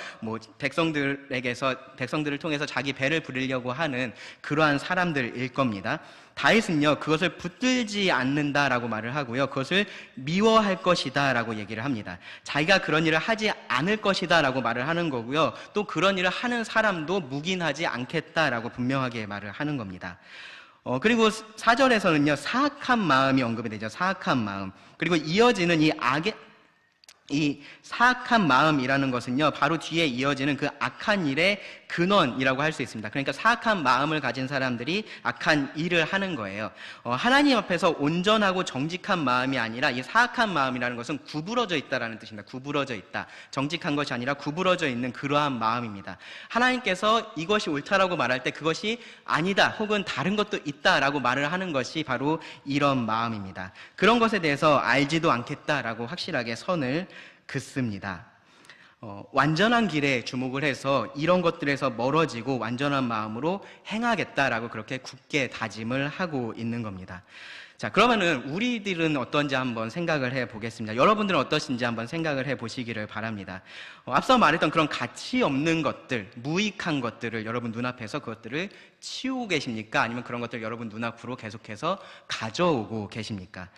백성들을 통해서 자기 배를 부리려고 하는 그러한 사람들일 겁니다. 다윗은요, 그것을 붙들지 않는다라고 말을 하고요, 그것을 미워할 것이다 라고 얘기를 합니다. 자기가 그런 일을 하지 않을 것이다 라고 말을 하는 거고요, 또 그런 일을 하는 사람도 묵인하지 않겠다라고 분명하게 말을 하는 겁니다. 그리고 4절에서는요, 사악한 마음이 언급이 되죠. 사악한 마음. 그리고 이어지는 이 사악한 마음이라는 것은요, 바로 뒤에 이어지는 그 악한 일의 근원이라고 할 수 있습니다. 그러니까 사악한 마음을 가진 사람들이 악한 일을 하는 거예요. 하나님 앞에서 온전하고 정직한 마음이 아니라 이 사악한 마음이라는 것은 구부러져 있다라는 뜻입니다. 구부러져 있다. 정직한 것이 아니라 구부러져 있는 그러한 마음입니다. 하나님께서 이것이 옳다라고 말할 때 그것이 아니다, 혹은 다른 것도 있다라고 말을 하는 것이 바로 이런 마음입니다. 그런 것에 대해서 알지도 않겠다라고 확실하게 선을 긋습니다. 완전한 길에 주목을 해서 이런 것들에서 멀어지고 완전한 마음으로 행하겠다라고 그렇게 굳게 다짐을 하고 있는 겁니다. 자, 그러면은 우리들은 어떤지 한번 생각을 해 보겠습니다. 여러분들은 어떠신지 한번 생각을 해 보시기를 바랍니다. 앞서 말했던 그런 가치 없는 것들, 무익한 것들을 여러분 눈앞에서 그것들을 치우고 계십니까? 아니면 그런 것들을 여러분 눈앞으로 계속해서 가져오고 계십니까?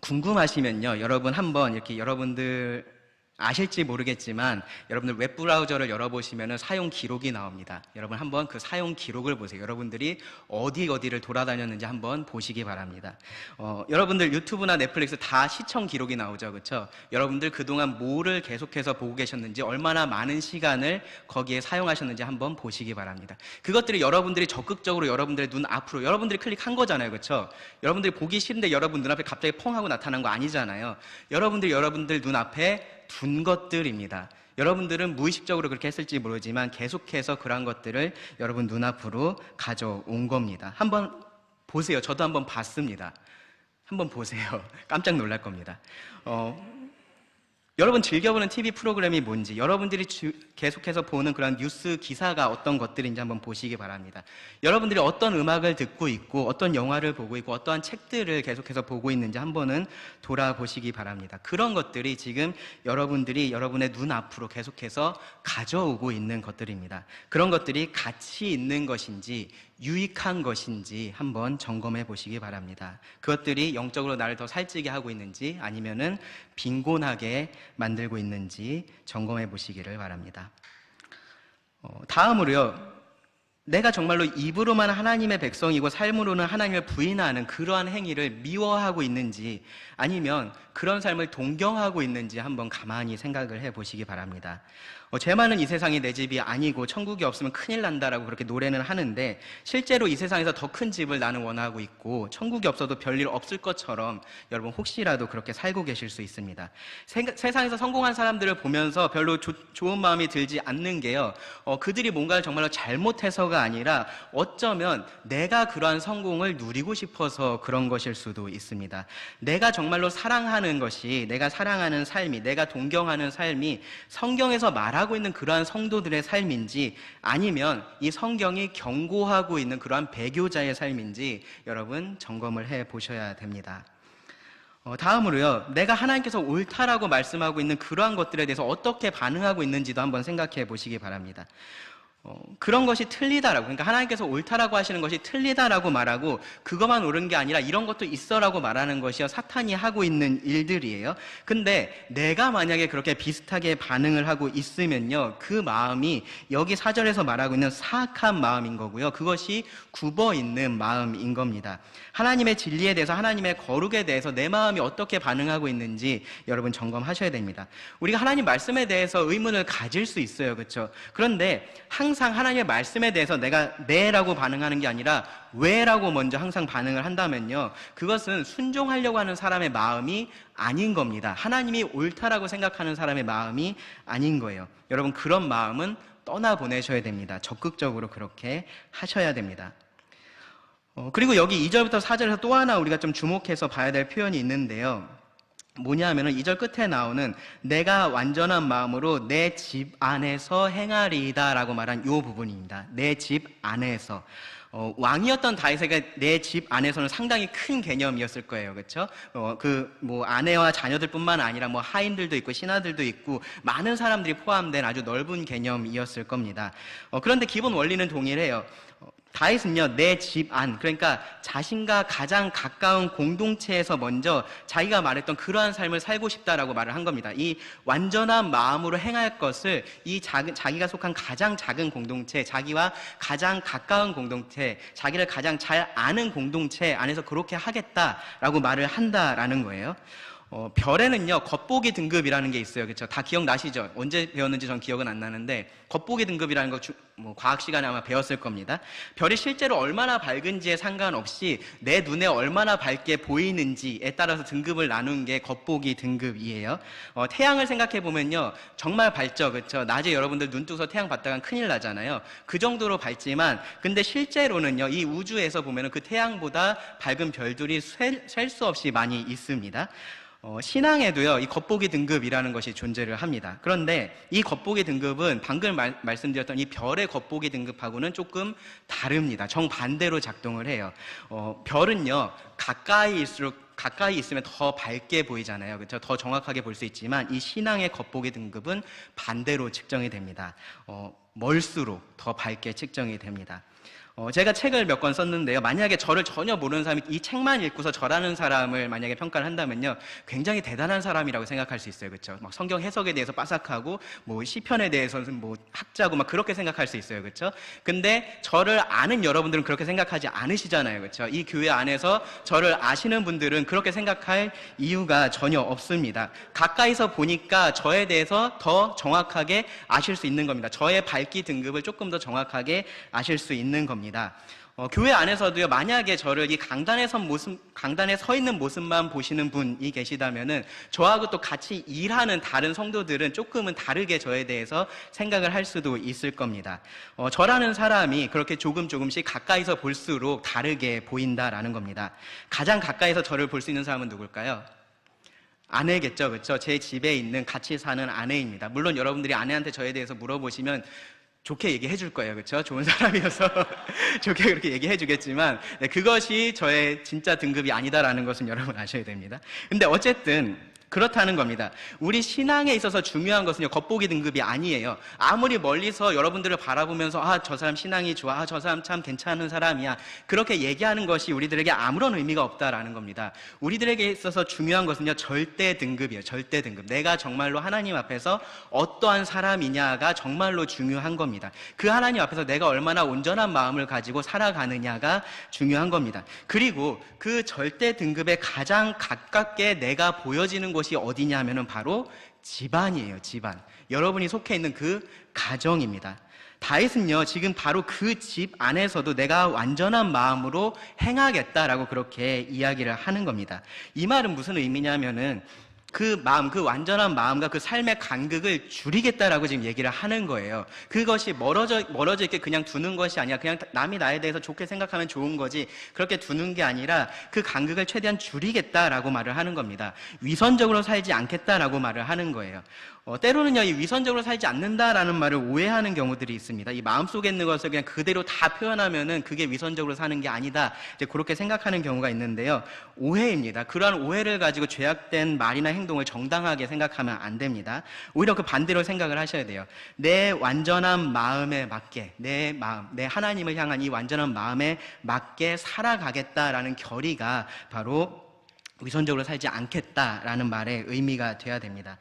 궁금하시면요, 여러분 한번 이렇게 여러분들 아실지 모르겠지만 여러분들 웹브라우저를 열어보시면 사용 기록이 나옵니다. 여러분 한번 그 사용 기록을 보세요. 여러분들이 어디를 돌아다녔는지 한번 보시기 바랍니다. 여러분들 유튜브나 넷플릭스 다 시청 기록이 나오죠, 그렇죠? 여러분들 그동안 뭐를 계속해서 보고 계셨는지, 얼마나 많은 시간을 거기에 사용하셨는지 한번 보시기 바랍니다. 그것들이 여러분들이 적극적으로 여러분들의 눈 앞으로 여러분들이 클릭한 거잖아요, 그렇죠? 여러분들이 보기 싫은데 여러분 눈앞에 갑자기 펑 하고 나타난 거 아니잖아요. 여러분들 눈 앞에 둔 것들입니다. 여러분들은 무의식적으로 그렇게 했을지 모르지만 계속해서 그러한 것들을 여러분 눈앞으로 가져온 겁니다. 한번 보세요. 저도 한번 봤습니다. 한번 보세요. 깜짝 놀랄 겁니다. 여러분 즐겨보는 TV 프로그램이 뭔지, 여러분들이 계속해서 보는 그런 뉴스 기사가 어떤 것들인지 한번 보시기 바랍니다. 여러분들이 어떤 음악을 듣고 있고, 어떤 영화를 보고 있고, 어떠한 책들을 계속해서 보고 있는지 한번은 돌아보시기 바랍니다. 그런 것들이 지금 여러분들이 여러분의 눈앞으로 계속해서 가져오고 있는 것들입니다. 그런 것들이 가치 있는 것인지 유익한 것인지 한번 점검해 보시기 바랍니다. 그것들이 영적으로 나를 더 살찌게 하고 있는지, 아니면은 빈곤하게 만들고 있는지 점검해 보시기를 바랍니다. 다음으로요. 내가 정말로 입으로만 하나님의 백성이고 삶으로는 하나님을 부인하는 그러한 행위를 미워하고 있는지 아니면 그런 삶을 동경하고 있는지 한번 가만히 생각을 해 보시기 바랍니다. 죄 많은 이 세상이 내 집이 아니고 천국이 없으면 큰일 난다라고 그렇게 노래는 하는데 실제로 이 세상에서 더 큰 집을 나는 원하고 있고 천국이 없어도 별일 없을 것처럼 여러분 혹시라도 그렇게 살고 계실 수 있습니다. 세상에서 성공한 사람들을 보면서 별로 좋은 마음이 들지 않는 게요. 그들이 뭔가를 정말로 잘못해서가 아니라 어쩌면 내가 그러한 성공을 누리고 싶어서 그런 것일 수도 있습니다. 내가 정말로 사랑하는 것이 내가 사랑하는 삶이 내가 동경하는 삶이 성경에서 말하고 있는 그러한 성도들의 삶인지 아니면 이 성경이 경고하고 있는 그러한 배교자의 삶인지 여러분 점검을 해 보셔야 됩니다. 다음으로요. 내가 하나님께서 옳다라고 말씀하고 있는 그러한 것들에 대해서 어떻게 반응하고 있는지도 한번 생각해 보시기 바랍니다. 그런 것이 틀리다라고, 그러니까 하나님께서 옳다라고 하시는 것이 틀리다라고 말하고 그것만 옳은 게 아니라 이런 것도 있어라고 말하는 것이요 사탄이 하고 있는 일들이에요. 근데 내가 만약에 그렇게 비슷하게 반응을 하고 있으면요 그 마음이 여기 4절에서 말하고 있는 사악한 마음인 거고요, 그것이 굽어 있는 마음인 겁니다. 하나님의 진리에 대해서, 하나님의 거룩에 대해서 내 마음이 어떻게 반응하고 있는지 여러분 점검하셔야 됩니다. 우리가 하나님 말씀에 대해서 의문을 가질 수 있어요, 그렇죠? 그런데 항상 하나님의 말씀에 대해서 내가 네라고 반응하는 게 아니라 왜라고 먼저 항상 반응을 한다면요 그것은 순종하려고 하는 사람의 마음이 아닌 겁니다. 하나님이 옳다라고 생각하는 사람의 마음이 아닌 거예요. 여러분 그런 마음은 떠나보내셔야 됩니다. 적극적으로 그렇게 하셔야 됩니다. 그리고 여기 2절부터 4절에서 또 하나 우리가 좀 주목해서 봐야 될 표현이 있는데요, 뭐냐 하면은 2절 끝에 나오는 내가 완전한 마음으로 내 집 안에서 행하리이다 라고 말한 이 부분입니다. 내 집 안에서. 왕이었던 다윗에게 내 집 안에서는 상당히 큰 개념이었을 거예요, 그렇죠? 아내와 자녀들뿐만 아니라 하인들도 있고 신하들도 있고 많은 사람들이 포함된 아주 넓은 개념이었을 겁니다. 그런데 기본 원리는 동일해요. 다윗은요 내 집 안, 그러니까 자신과 가장 가까운 공동체에서 먼저 자기가 말했던 그러한 삶을 살고 싶다라고 말을 한 겁니다. 이 완전한 마음으로 행할 것을 이 자기가 속한 가장 작은 공동체, 자기와 가장 가까운 공동체, 자기를 가장 잘 아는 공동체 안에서 그렇게 하겠다라고 말을 한다라는 거예요. 별에는요 겉보기 등급이라는 게 있어요, 그렇죠? 다 기억나시죠? 언제 배웠는지 전 기억은 안 나는데 겉보기 등급이라는 거 과학 시간에 아마 배웠을 겁니다. 별이 실제로 얼마나 밝은지에 상관없이 내 눈에 얼마나 밝게 보이는지에 따라서 등급을 나눈 게 겉보기 등급이에요. 태양을 생각해 보면요 정말 밝죠, 그렇죠? 낮에 여러분들 눈 뜨고서 태양 봤다간 큰일 나잖아요. 그 정도로 밝지만 근데 실제로는요 이 우주에서 보면은 그 태양보다 밝은 별들이 셀 수 없이 많이 있습니다. 신앙에도요 이 겉보기 등급이라는 것이 존재를 합니다. 그런데 이 겉보기 등급은 방금 말씀드렸던 이 별의 겉보기 등급하고는 조금 다릅니다. 정반대로 작동을 해요. 별은요 가까이 있으면 더 밝게 보이잖아요, 그렇죠? 더 정확하게 볼 수 있지만 이 신앙의 겉보기 등급은 반대로 측정이 됩니다. 멀수록 더 밝게 측정이 됩니다. 제가 책을 몇 권 썼는데요, 만약에 저를 전혀 모르는 사람이 이 책만 읽고서 저라는 사람을 만약에 평가를 한다면요 굉장히 대단한 사람이라고 생각할 수 있어요, 그렇죠? 막 성경 해석에 대해서 빠삭하고 시편에 대해서는 학자고 막 그렇게 생각할 수 있어요, 그렇죠? 근데 저를 아는 여러분들은 그렇게 생각하지 않으시잖아요, 그렇죠? 이 교회 안에서 저를 아시는 분들은 그렇게 생각할 이유가 전혀 없습니다. 가까이서 보니까 저에 대해서 더 정확하게 아실 수 있는 겁니다. 저의 밝기 등급을 조금 더 정확하게 아실 수 있는 겁니다. 교회 안에서도요 만약에 저를 이 강단에 서 있는 모습만 보시는 분이 계시다면은 저하고 또 같이 일하는 다른 성도들은 조금은 다르게 저에 대해서 생각을 할 수도 있을 겁니다. 저라는 사람이 그렇게 조금씩 가까이서 볼수록 다르게 보인다라는 겁니다. 가장 가까이서 저를 볼 수 있는 사람은 누굴까요? 아내겠죠, 그렇죠? 제 집에 있는 같이 사는 아내입니다. 물론 여러분들이 아내한테 저에 대해서 물어보시면 좋게 얘기해 줄 거예요, 그렇죠? 좋은 사람이어서 좋게 그렇게 얘기해 주겠지만 그것이 저의 진짜 등급이 아니다라는 것은 여러분 아셔야 됩니다. 근데 어쨌든 그렇다는 겁니다. 우리 신앙에 있어서 중요한 것은요, 겉보기 등급이 아니에요. 아무리 멀리서 여러분들을 바라보면서 저 사람 신앙이 좋아, 저 사람 참 괜찮은 사람이야, 그렇게 얘기하는 것이 우리들에게 아무런 의미가 없다라는 겁니다. 우리들에게 있어서 중요한 것은요, 절대 등급이에요. 절대 등급. 내가 정말로 하나님 앞에서 어떠한 사람이냐가 정말로 중요한 겁니다. 그 하나님 앞에서 내가 얼마나 온전한 마음을 가지고 살아가느냐가 중요한 겁니다. 그리고 그 절대 등급에 가장 가깝게 내가 보여지는 곳이 어디냐 하면은 바로 집안이에요. 집안. 여러분이 속해 있는 그 가정입니다. 다윗은요, 지금 바로 그 집 안에서도 내가 완전한 마음으로 행하겠다라고 그렇게 이야기를 하는 겁니다. 이 말은 무슨 의미냐면은 그 마음, 그 완전한 마음과 그 삶의 간극을 줄이겠다라고 지금 얘기를 하는 거예요. 그것이 멀어져 있게 그냥 두는 것이 아니라 그냥 남이 나에 대해서 좋게 생각하면 좋은 거지, 그렇게 두는 게 아니라 그 간극을 최대한 줄이겠다라고 말을 하는 겁니다. 위선적으로 살지 않겠다라고 말을 하는 거예요. 때로는요, 이 위선적으로 살지 않는다라는 말을 오해하는 경우들이 있습니다. 이 마음속에 있는 것을 그냥 그대로 다 표현하면은 그게 위선적으로 사는 게 아니다, 이제 그렇게 생각하는 경우가 있는데요. 오해입니다. 그러한 오해를 가지고 죄악된 말이나 행동을 정당하게 생각하면 안 됩니다. 오히려 그 반대로 생각을 하셔야 돼요. 내 완전한 마음에 맞게, 내 마음, 내 하나님을 향한 이 완전한 마음에 맞게 살아가겠다라는 결의가 바로 위선적으로 살지 않겠다라는 말의 의미가 돼야 됩니다.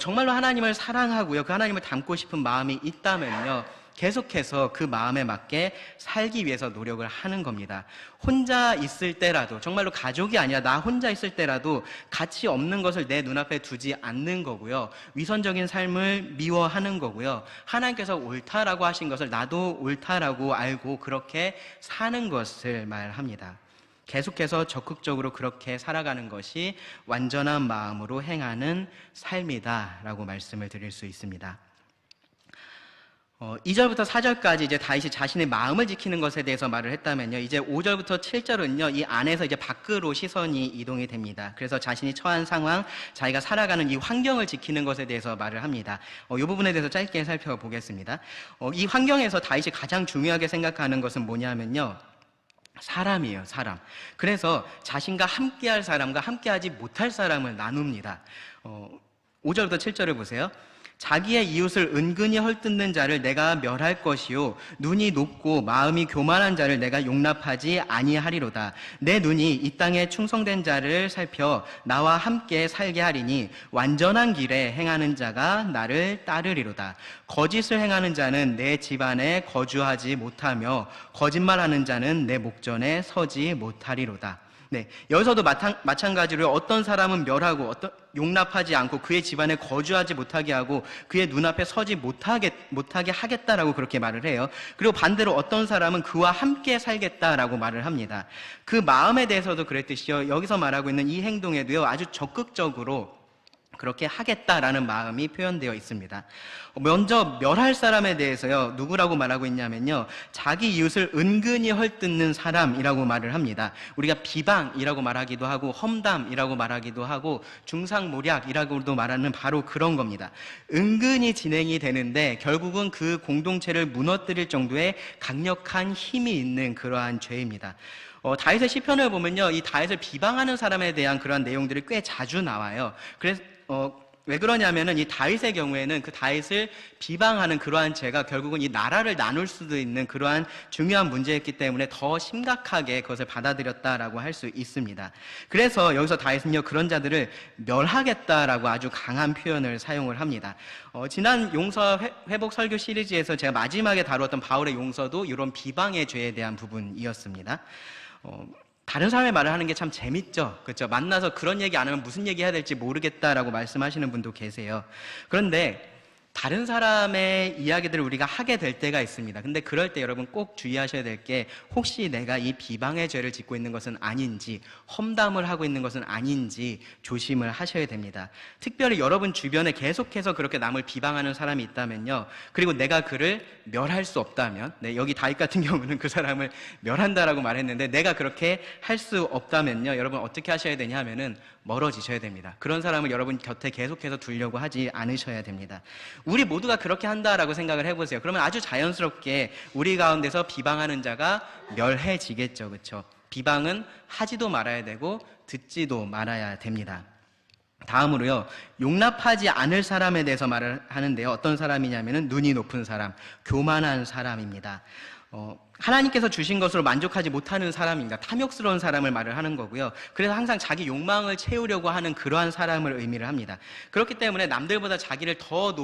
정말로 하나님을 사랑하고요, 그 하나님을 닮고 싶은 마음이 있다면요, 계속해서 그 마음에 맞게 살기 위해서 노력을 하는 겁니다. 혼자 있을 때라도, 정말로 가족이 아니라 나 혼자 있을 때라도 가치 없는 것을 내 눈앞에 두지 않는 거고요, 위선적인 삶을 미워하는 거고요, 하나님께서 옳다라고 하신 것을 나도 옳다라고 알고 그렇게 사는 것을 말합니다. 계속해서 적극적으로 그렇게 살아가는 것이 완전한 마음으로 행하는 삶이다라고 말씀을 드릴 수 있습니다. 2절부터 4절까지 이제 다윗이 자신의 마음을 지키는 것에 대해서 말을 했다면요, 이제 5절부터 7절은요, 이 안에서 이제 밖으로 시선이 이동이 됩니다. 그래서 자신이 처한 상황, 자기가 살아가는 이 환경을 지키는 것에 대해서 말을 합니다. 이 부분에 대해서 짧게 살펴보겠습니다. 이 환경에서 다윗이 가장 중요하게 생각하는 것은 뭐냐면요, 사람이에요, 사람. 그래서 자신과 함께할 사람과 함께하지 못할 사람을 나눕니다. 5절부터 7절을 보세요. 자기의 이웃을 은근히 헐뜯는 자를 내가 멸할 것이요, 눈이 높고 마음이 교만한 자를 내가 용납하지 아니하리로다. 내 눈이 이 땅에 충성된 자를 살펴 나와 함께 살게 하리니 완전한 길에 행하는 자가 나를 따르리로다. 거짓을 행하는 자는 내 집안에 거주하지 못하며 거짓말하는 자는 내 목전에 서지 못하리로다. 네, 여기서도 마찬가지로 어떤 사람은 멸하고 용납하지 않고 그의 집안에 거주하지 못하게 하고 그의 눈앞에 서지 못하게 하겠다라고 그렇게 말을 해요. 그리고 반대로 어떤 사람은 그와 함께 살겠다라고 말을 합니다. 그 마음에 대해서도 그랬듯이요, 여기서 말하고 있는 이 행동에도요, 아주 적극적으로 그렇게 하겠다라는 마음이 표현되어 있습니다. 먼저 멸할 사람에 대해서요, 누구라고 말하고 있냐면요, 자기 이웃을 은근히 헐뜯는 사람이라고 말을 합니다. 우리가 비방이라고 말하기도 하고 험담이라고 말하기도 하고 중상모략이라고도 말하는 바로 그런 겁니다. 은근히 진행이 되는데 결국은 그 공동체를 무너뜨릴 정도의 강력한 힘이 있는 그러한 죄입니다. 다윗의 시편을 보면요, 이 다윗을 비방하는 사람에 대한 그러한 내용들이 꽤 자주 나와요. 그래서 왜 그러냐면은 이 다윗의 경우에는 그 다윗을 비방하는 그러한 죄가 결국은 이 나라를 나눌 수도 있는 그러한 중요한 문제였기 때문에 더 심각하게 그것을 받아들였다라고 할 수 있습니다. 그래서 여기서 다윗은요, 그런 자들을 멸하겠다라고 아주 강한 표현을 사용을 합니다. 지난 용서 회복 설교 시리즈에서 제가 마지막에 다루었던 바울의 용서도 이런 비방의 죄에 대한 부분이었습니다. 다른 사람의 말을 하는 게 참 재밌죠. 그렇죠? 만나서 그런 얘기 안 하면 무슨 얘기 해야 될지 모르겠다라고 말씀하시는 분도 계세요. 그런데 다른 사람의 이야기들을 우리가 하게 될 때가 있습니다. 근데 그럴 때 여러분 꼭 주의하셔야 될 게, 혹시 내가 이 비방의 죄를 짓고 있는 것은 아닌지, 험담을 하고 있는 것은 아닌지 조심을 하셔야 됩니다. 특별히 여러분 주변에 계속해서 그렇게 남을 비방하는 사람이 있다면요, 그리고 내가 그를 멸할 수 없다면, 여기 다윗 같은 경우는 그 사람을 멸한다라고 말했는데 내가 그렇게 할 수 없다면요, 여러분 어떻게 하셔야 되냐 하면은 멀어지셔야 됩니다. 그런 사람을 여러분 곁에 계속해서 두려고 하지 않으셔야 됩니다. 우리 모두가 그렇게 한다라고 생각을 해보세요. 그러면 아주 자연스럽게 우리 가운데서 비방하는 자가 멸해지겠죠. 그렇죠? 비방은 하지도 말아야 되고 듣지도 말아야 됩니다. 다음으로요, 용납하지 않을 사람에 대해서 말을 하는데요. 어떤 사람이냐면은 눈이 높은 사람, 교만한 사람입니다. 하나님께서 주신 것으로 만족하지 못하는 사람입니다. 탐욕스러운 사람을 말을 하는 거고요. 그래서 항상 자기 욕망을 채우려고 하는 그러한 사람을 의미를 합니다. 그렇기 때문에 남들보다 자기를 더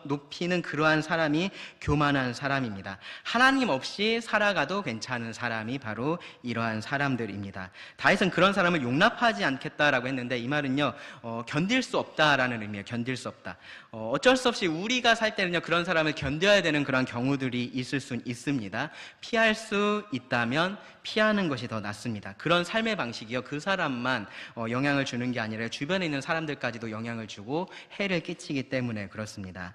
높이는 그러한 사람이 교만한 사람입니다. 하나님 없이 살아가도 괜찮은 사람이 바로 이러한 사람들입니다. 다윗은 그런 사람을 용납하지 않겠다라고 했는데, 이 말은요, 견딜 수 없다라는 의미예요. 견딜 수 없다. 어쩔 수 없이 우리가 살 때는요, 그런 사람을 견뎌야 되는 그런 경우들이 있을 수 있습니다. 피할 수 있다면 피하는 것이 더 낫습니다. 그런 삶의 방식이요, 그 사람만 영향을 주는 게 아니라 주변에 있는 사람들까지도 영향을 주고 해를 끼치기 때문에 그렇습니다.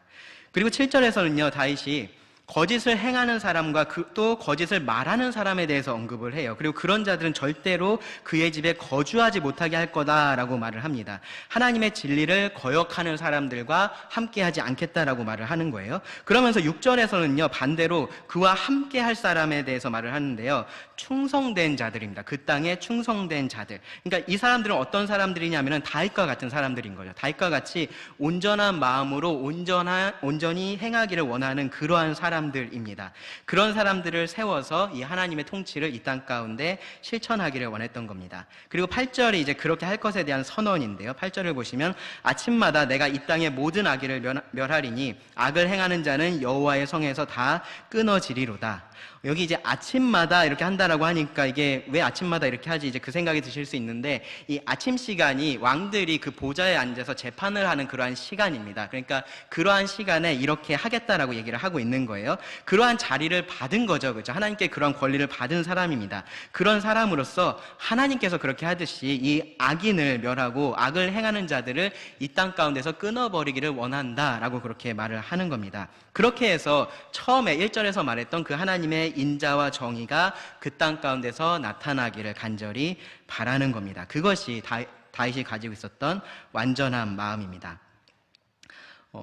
그리고 7절에서는요, 다윗이 거짓을 행하는 사람과 또 거짓을 말하는 사람에 대해서 언급을 해요. 그리고 그런 자들은 절대로 그의 집에 거주하지 못하게 할 거다라고 말을 합니다. 하나님의 진리를 거역하는 사람들과 함께하지 않겠다라고 말을 하는 거예요. 그러면서 6절에서는요, 반대로 그와 함께할 사람에 대해서 말을 하는데요, 충성된 자들입니다. 그 땅에 충성된 자들. 그러니까 이 사람들은 어떤 사람들이냐면은 다윗과 같은 사람들인 거죠. 다윗과 같이 온전한 마음으로 온전히 행하기를 원하는 그러한 사람들입니다. 그런 사람들을 세워서 이 하나님의 통치를 이 땅 가운데 실천하기를 원했던 겁니다. 그리고 8절이 이제 그렇게 할 것에 대한 선언인데요. 8절을 보시면 아침마다 내가 이 땅의 모든 악의를 멸하리니 악을 행하는 자는 여호와의 성에서 다 끊어지리로다. 여기 이제 아침마다 이렇게 한다라고 하니까 이게 왜 아침마다 이렇게 하지, 이제 그 생각이 드실 수 있는데, 이 아침 시간이 왕들이 그 보좌에 앉아서 재판을 하는 그러한 시간입니다. 그러니까 그러한 시간에 이렇게 하겠다라고 얘기를 하고 있는 거예요. 그러한 자리를 받은 거죠. 그렇죠? 하나님께 그런 권리를 받은 사람입니다. 그런 사람으로서 하나님께서 그렇게 하듯이 이 악인을 멸하고 악을 행하는 자들을 이 땅 가운데서 끊어버리기를 원한다라고 그렇게 말을 하는 겁니다. 그렇게 해서 처음에 1절에서 말했던 그 하나님의 인자와 정의가 그 땅 가운데서 나타나기를 간절히 바라는 겁니다. 그것이 다윗이 가지고 있었던 완전한 마음입니다.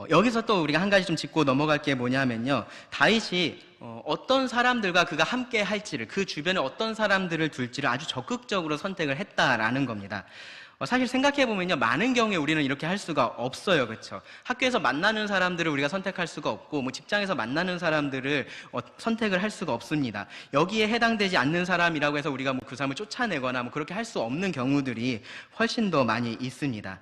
여기서 또 우리가 한 가지 좀 짚고 넘어갈 게 뭐냐면요, 다윗이 어떤 사람들과 그가 함께 할지를, 그 주변에 어떤 사람들을 둘지를 아주 적극적으로 선택을 했다라는 겁니다. 사실 생각해보면요, 많은 경우에 우리는 이렇게 할 수가 없어요. 그렇죠? 학교에서 만나는 사람들을 우리가 선택할 수가 없고, 뭐 직장에서 만나는 사람들을 선택을 할 수가 없습니다. 여기에 해당되지 않는 사람이라고 해서 우리가 뭐 그 사람을 쫓아내거나 뭐 그렇게 할 수 없는 경우들이 훨씬 더 많이 있습니다.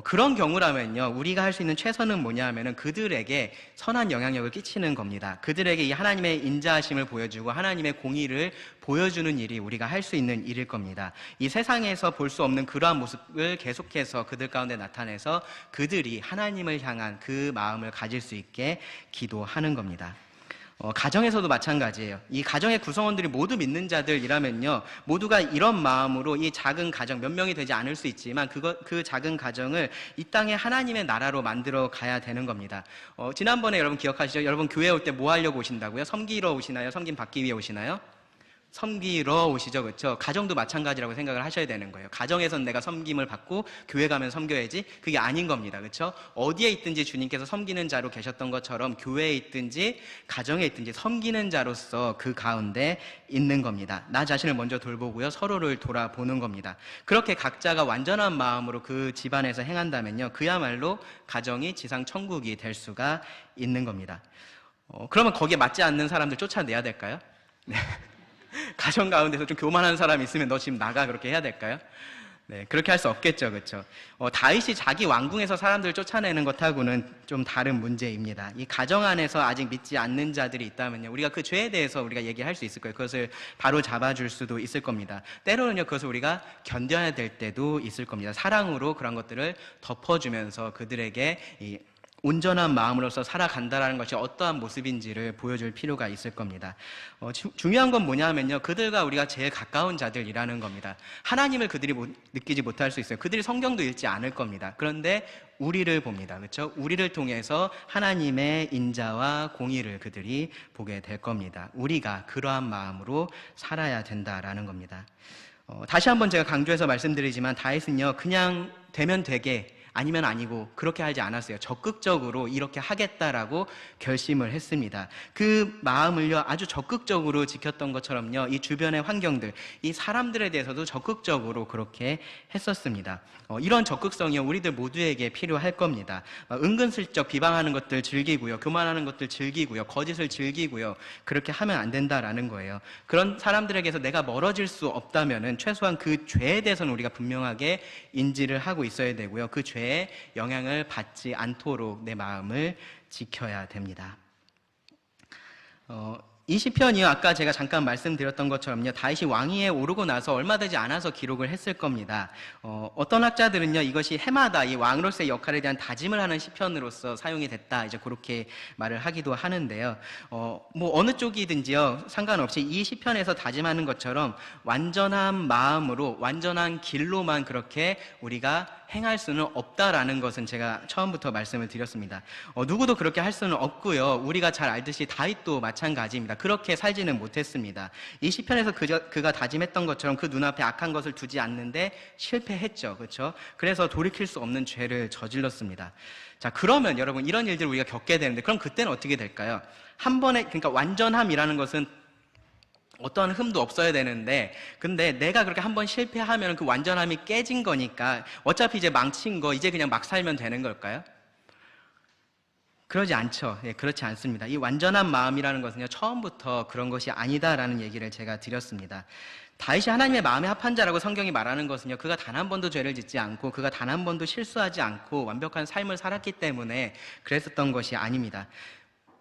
그런 경우라면요, 우리가 할 수 있는 최선은 뭐냐면은 그들에게 선한 영향력을 끼치는 겁니다. 그들에게 이 하나님의 인자하심을 보여주고 하나님의 공의를 보여주는 일이 우리가 할 수 있는 일일 겁니다. 이 세상에서 볼 수 없는 그러한 모습을 계속해서 그들 가운데 나타내서 그들이 하나님을 향한 그 마음을 가질 수 있게 기도하는 겁니다. 가정에서도 마찬가지예요. 이 가정의 구성원들이 모두 믿는 자들이라면요, 모두가 이런 마음으로 이 작은 가정, 몇 명이 되지 않을 수 있지만 그 작은 가정을 이 땅에 하나님의 나라로 만들어 가야 되는 겁니다. 지난번에 여러분 기억하시죠? 여러분 교회 올 때 뭐 하려고 오신다고요? 섬기러 오시나요? 섬김 받기 위해 오시나요? 섬기러 오시죠. 그렇죠? 가정도 마찬가지라고 생각을 하셔야 되는 거예요. 가정에선 내가 섬김을 받고 교회 가면 섬겨야지, 그게 아닌 겁니다. 그렇죠? 어디에 있든지 주님께서 섬기는 자로 계셨던 것처럼 교회에 있든지 가정에 있든지 섬기는 자로서 그 가운데 있는 겁니다. 나 자신을 먼저 돌보고요, 서로를 돌아보는 겁니다. 그렇게 각자가 완전한 마음으로 그 집안에서 행한다면요, 그야말로 가정이 지상 천국이 될 수가 있는 겁니다. 그러면 거기에 맞지 않는 사람들 쫓아내야 될까요? 네. 가정 가운데서 좀 교만한 사람이 있으면 너 지금 나가, 그렇게 해야 될까요? 네, 그렇게 할 수 없겠죠. 그렇죠? 다윗이 자기 왕궁에서 사람들을 쫓아내는 것하고는 좀 다른 문제입니다. 이 가정 안에서 아직 믿지 않는 자들이 있다면요, 우리가 그 죄에 대해서 우리가 얘기할 수 있을 거예요. 그것을 바로 잡아줄 수도 있을 겁니다. 때로는요, 그것을 우리가 견뎌야 될 때도 있을 겁니다. 사랑으로 그런 것들을 덮어주면서 그들에게 이 온전한 마음으로서 살아간다라는 것이 어떠한 모습인지를 보여줄 필요가 있을 겁니다. 중요한 건 뭐냐면요, 그들과 우리가 제일 가까운 자들이라는 겁니다. 하나님을 그들이 느끼지 못할 수 있어요. 그들이 성경도 읽지 않을 겁니다. 그런데 우리를 봅니다. 그렇죠? 우리를 통해서 하나님의 인자와 공의를 그들이 보게 될 겁니다. 우리가 그러한 마음으로 살아야 된다라는 겁니다. 다시 한번 제가 강조해서 말씀드리지만 다윗은요, 그냥 되면 되게 아니면 아니고 그렇게 하지 않았어요. 적극적으로 이렇게 하겠다라고 결심을 했습니다. 그 마음을요 아주 적극적으로 지켰던 것처럼요 이 주변의 환경들, 이 사람들에 대해서도 적극적으로 그렇게 했었습니다. 이런 적극성이요 우리들 모두에게 필요할 겁니다. 은근슬쩍 비방하는 것들 즐기고요, 교만하는 것들 즐기고요, 거짓을 즐기고요, 그렇게 하면 안 된다라는 거예요. 그런 사람들에게서 내가 멀어질 수 없다면은 최소한 그 죄에 대해서는 우리가 분명하게 인지를 하고 있어야 되고요, 그 죄에 영향을 받지 않도록 내 마음을 지켜야 됩니다. 이 시편이요 아까 제가 잠깐 말씀드렸던 것처럼요 다윗이 왕위에 오르고 나서 얼마 되지 않아서 기록을 했을 겁니다. 어떤 학자들은요 이것이 해마다 이 왕으로서의 역할에 대한 다짐을 하는 시편으로서 사용이 됐다 이제 그렇게 말을 하기도 하는데요. 뭐 어느 쪽이든지요 상관없이 이 시편에서 다짐하는 것처럼 완전한 마음으로 완전한 길로만 그렇게 우리가 행할 수는 없다라는 것은 제가 처음부터 말씀을 드렸습니다. 누구도 그렇게 할 수는 없고요. 우리가 잘 알듯이 다윗도 마찬가지입니다. 그렇게 살지는 못했습니다. 이 시편에서 그가 다짐했던 것처럼 그 눈앞에 악한 것을 두지 않는데 실패했죠. 그렇죠? 그래서 돌이킬 수 없는 죄를 저질렀습니다. 자, 그러면 여러분 이런 일들을 우리가 겪게 되는데 그럼 그때는 어떻게 될까요? 한 번에 그러니까 완전함이라는 것은 어떠한 흠도 없어야 되는데 근데 내가 그렇게 한번 실패하면 그 완전함이 깨진 거니까 어차피 이제 망친 거 이제 그냥 막 살면 되는 걸까요? 그러지 않죠. 예, 그렇지 않습니다. 이 완전한 마음이라는 것은요 처음부터 그런 것이 아니다라는 얘기를 제가 드렸습니다. 다윗이 하나님의 마음에 합한 자라고 성경이 말하는 것은요 그가 단 한 번도 죄를 짓지 않고 그가 단 한 번도 실수하지 않고 완벽한 삶을 살았기 때문에 그랬었던 것이 아닙니다.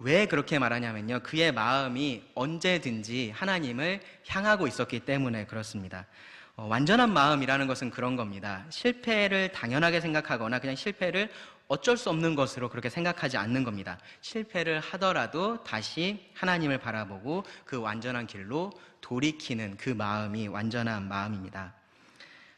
왜 그렇게 말하냐면요 그의 마음이 언제든지 하나님을 향하고 있었기 때문에 그렇습니다. 완전한 마음이라는 것은 그런 겁니다. 실패를 당연하게 생각하거나 그냥 실패를 어쩔 수 없는 것으로 그렇게 생각하지 않는 겁니다. 실패를 하더라도 다시 하나님을 바라보고 그 완전한 길로 돌이키는 그 마음이 완전한 마음입니다.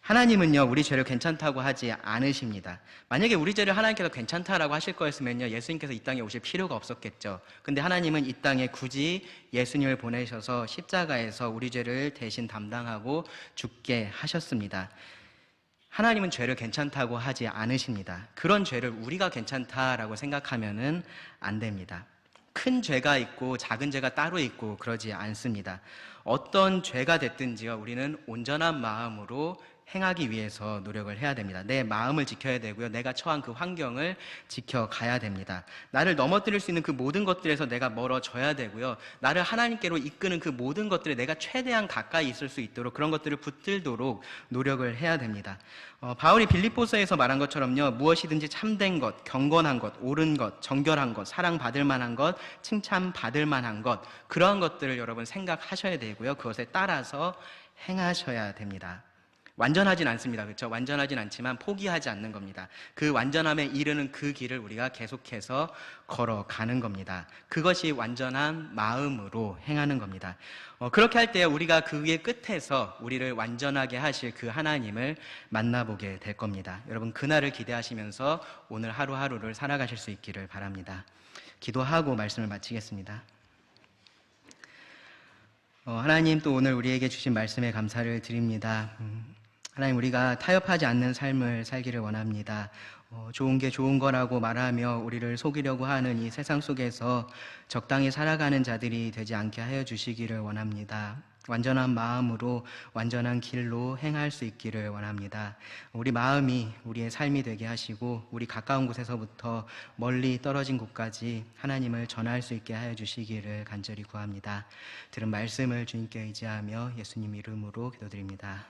하나님은요 우리 죄를 괜찮다고 하지 않으십니다. 만약에 우리 죄를 하나님께서 괜찮다라고 하실 거였으면요 예수님께서 이 땅에 오실 필요가 없었겠죠. 근데 하나님은 이 땅에 굳이 예수님을 보내셔서 십자가에서 우리 죄를 대신 담당하고 죽게 하셨습니다. 하나님은 죄를 괜찮다고 하지 않으십니다. 그런 죄를 우리가 괜찮다라고 생각하면은 안 됩니다. 큰 죄가 있고 작은 죄가 따로 있고 그러지 않습니다. 어떤 죄가 됐든지요 우리는 온전한 마음으로 행하기 위해서 노력을 해야 됩니다. 내 마음을 지켜야 되고요. 내가 처한 그 환경을 지켜가야 됩니다. 나를 넘어뜨릴 수 있는 그 모든 것들에서 내가 멀어져야 되고요. 나를 하나님께로 이끄는 그 모든 것들에 내가 최대한 가까이 있을 수 있도록 그런 것들을 붙들도록 노력을 해야 됩니다. 바울이 빌립보서에서 말한 것처럼요. 무엇이든지 참된 것, 경건한 것, 옳은 것, 정결한 것, 사랑받을 만한 것, 칭찬받을 만한 것 그러한 것들을 여러분 생각하셔야 되고요. 그것에 따라서 행하셔야 됩니다. 완전하진 않습니다. 그렇죠? 완전하진 않지만 포기하지 않는 겁니다. 그 완전함에 이르는 그 길을 우리가 계속해서 걸어가는 겁니다. 그것이 완전한 마음으로 행하는 겁니다. 그렇게 할 때 우리가 그의 끝에서 우리를 완전하게 하실 그 하나님을 만나보게 될 겁니다. 여러분 그날을 기대하시면서 오늘 하루하루를 살아가실 수 있기를 바랍니다. 기도하고 말씀을 마치겠습니다. 하나님 또 오늘 우리에게 주신 말씀에 감사를 드립니다. 하나님 우리가 타협하지 않는 삶을 살기를 원합니다. 좋은 게 좋은 거라고 말하며 우리를 속이려고 하는 이 세상 속에서 적당히 살아가는 자들이 되지 않게 하여 주시기를 원합니다. 완전한 마음으로 완전한 길로 행할 수 있기를 원합니다. 우리 마음이 우리의 삶이 되게 하시고 우리 가까운 곳에서부터 멀리 떨어진 곳까지 하나님을 전할 수 있게 하여 주시기를 간절히 구합니다. 들은 말씀을 주님께 의지하며 예수님 이름으로 기도드립니다.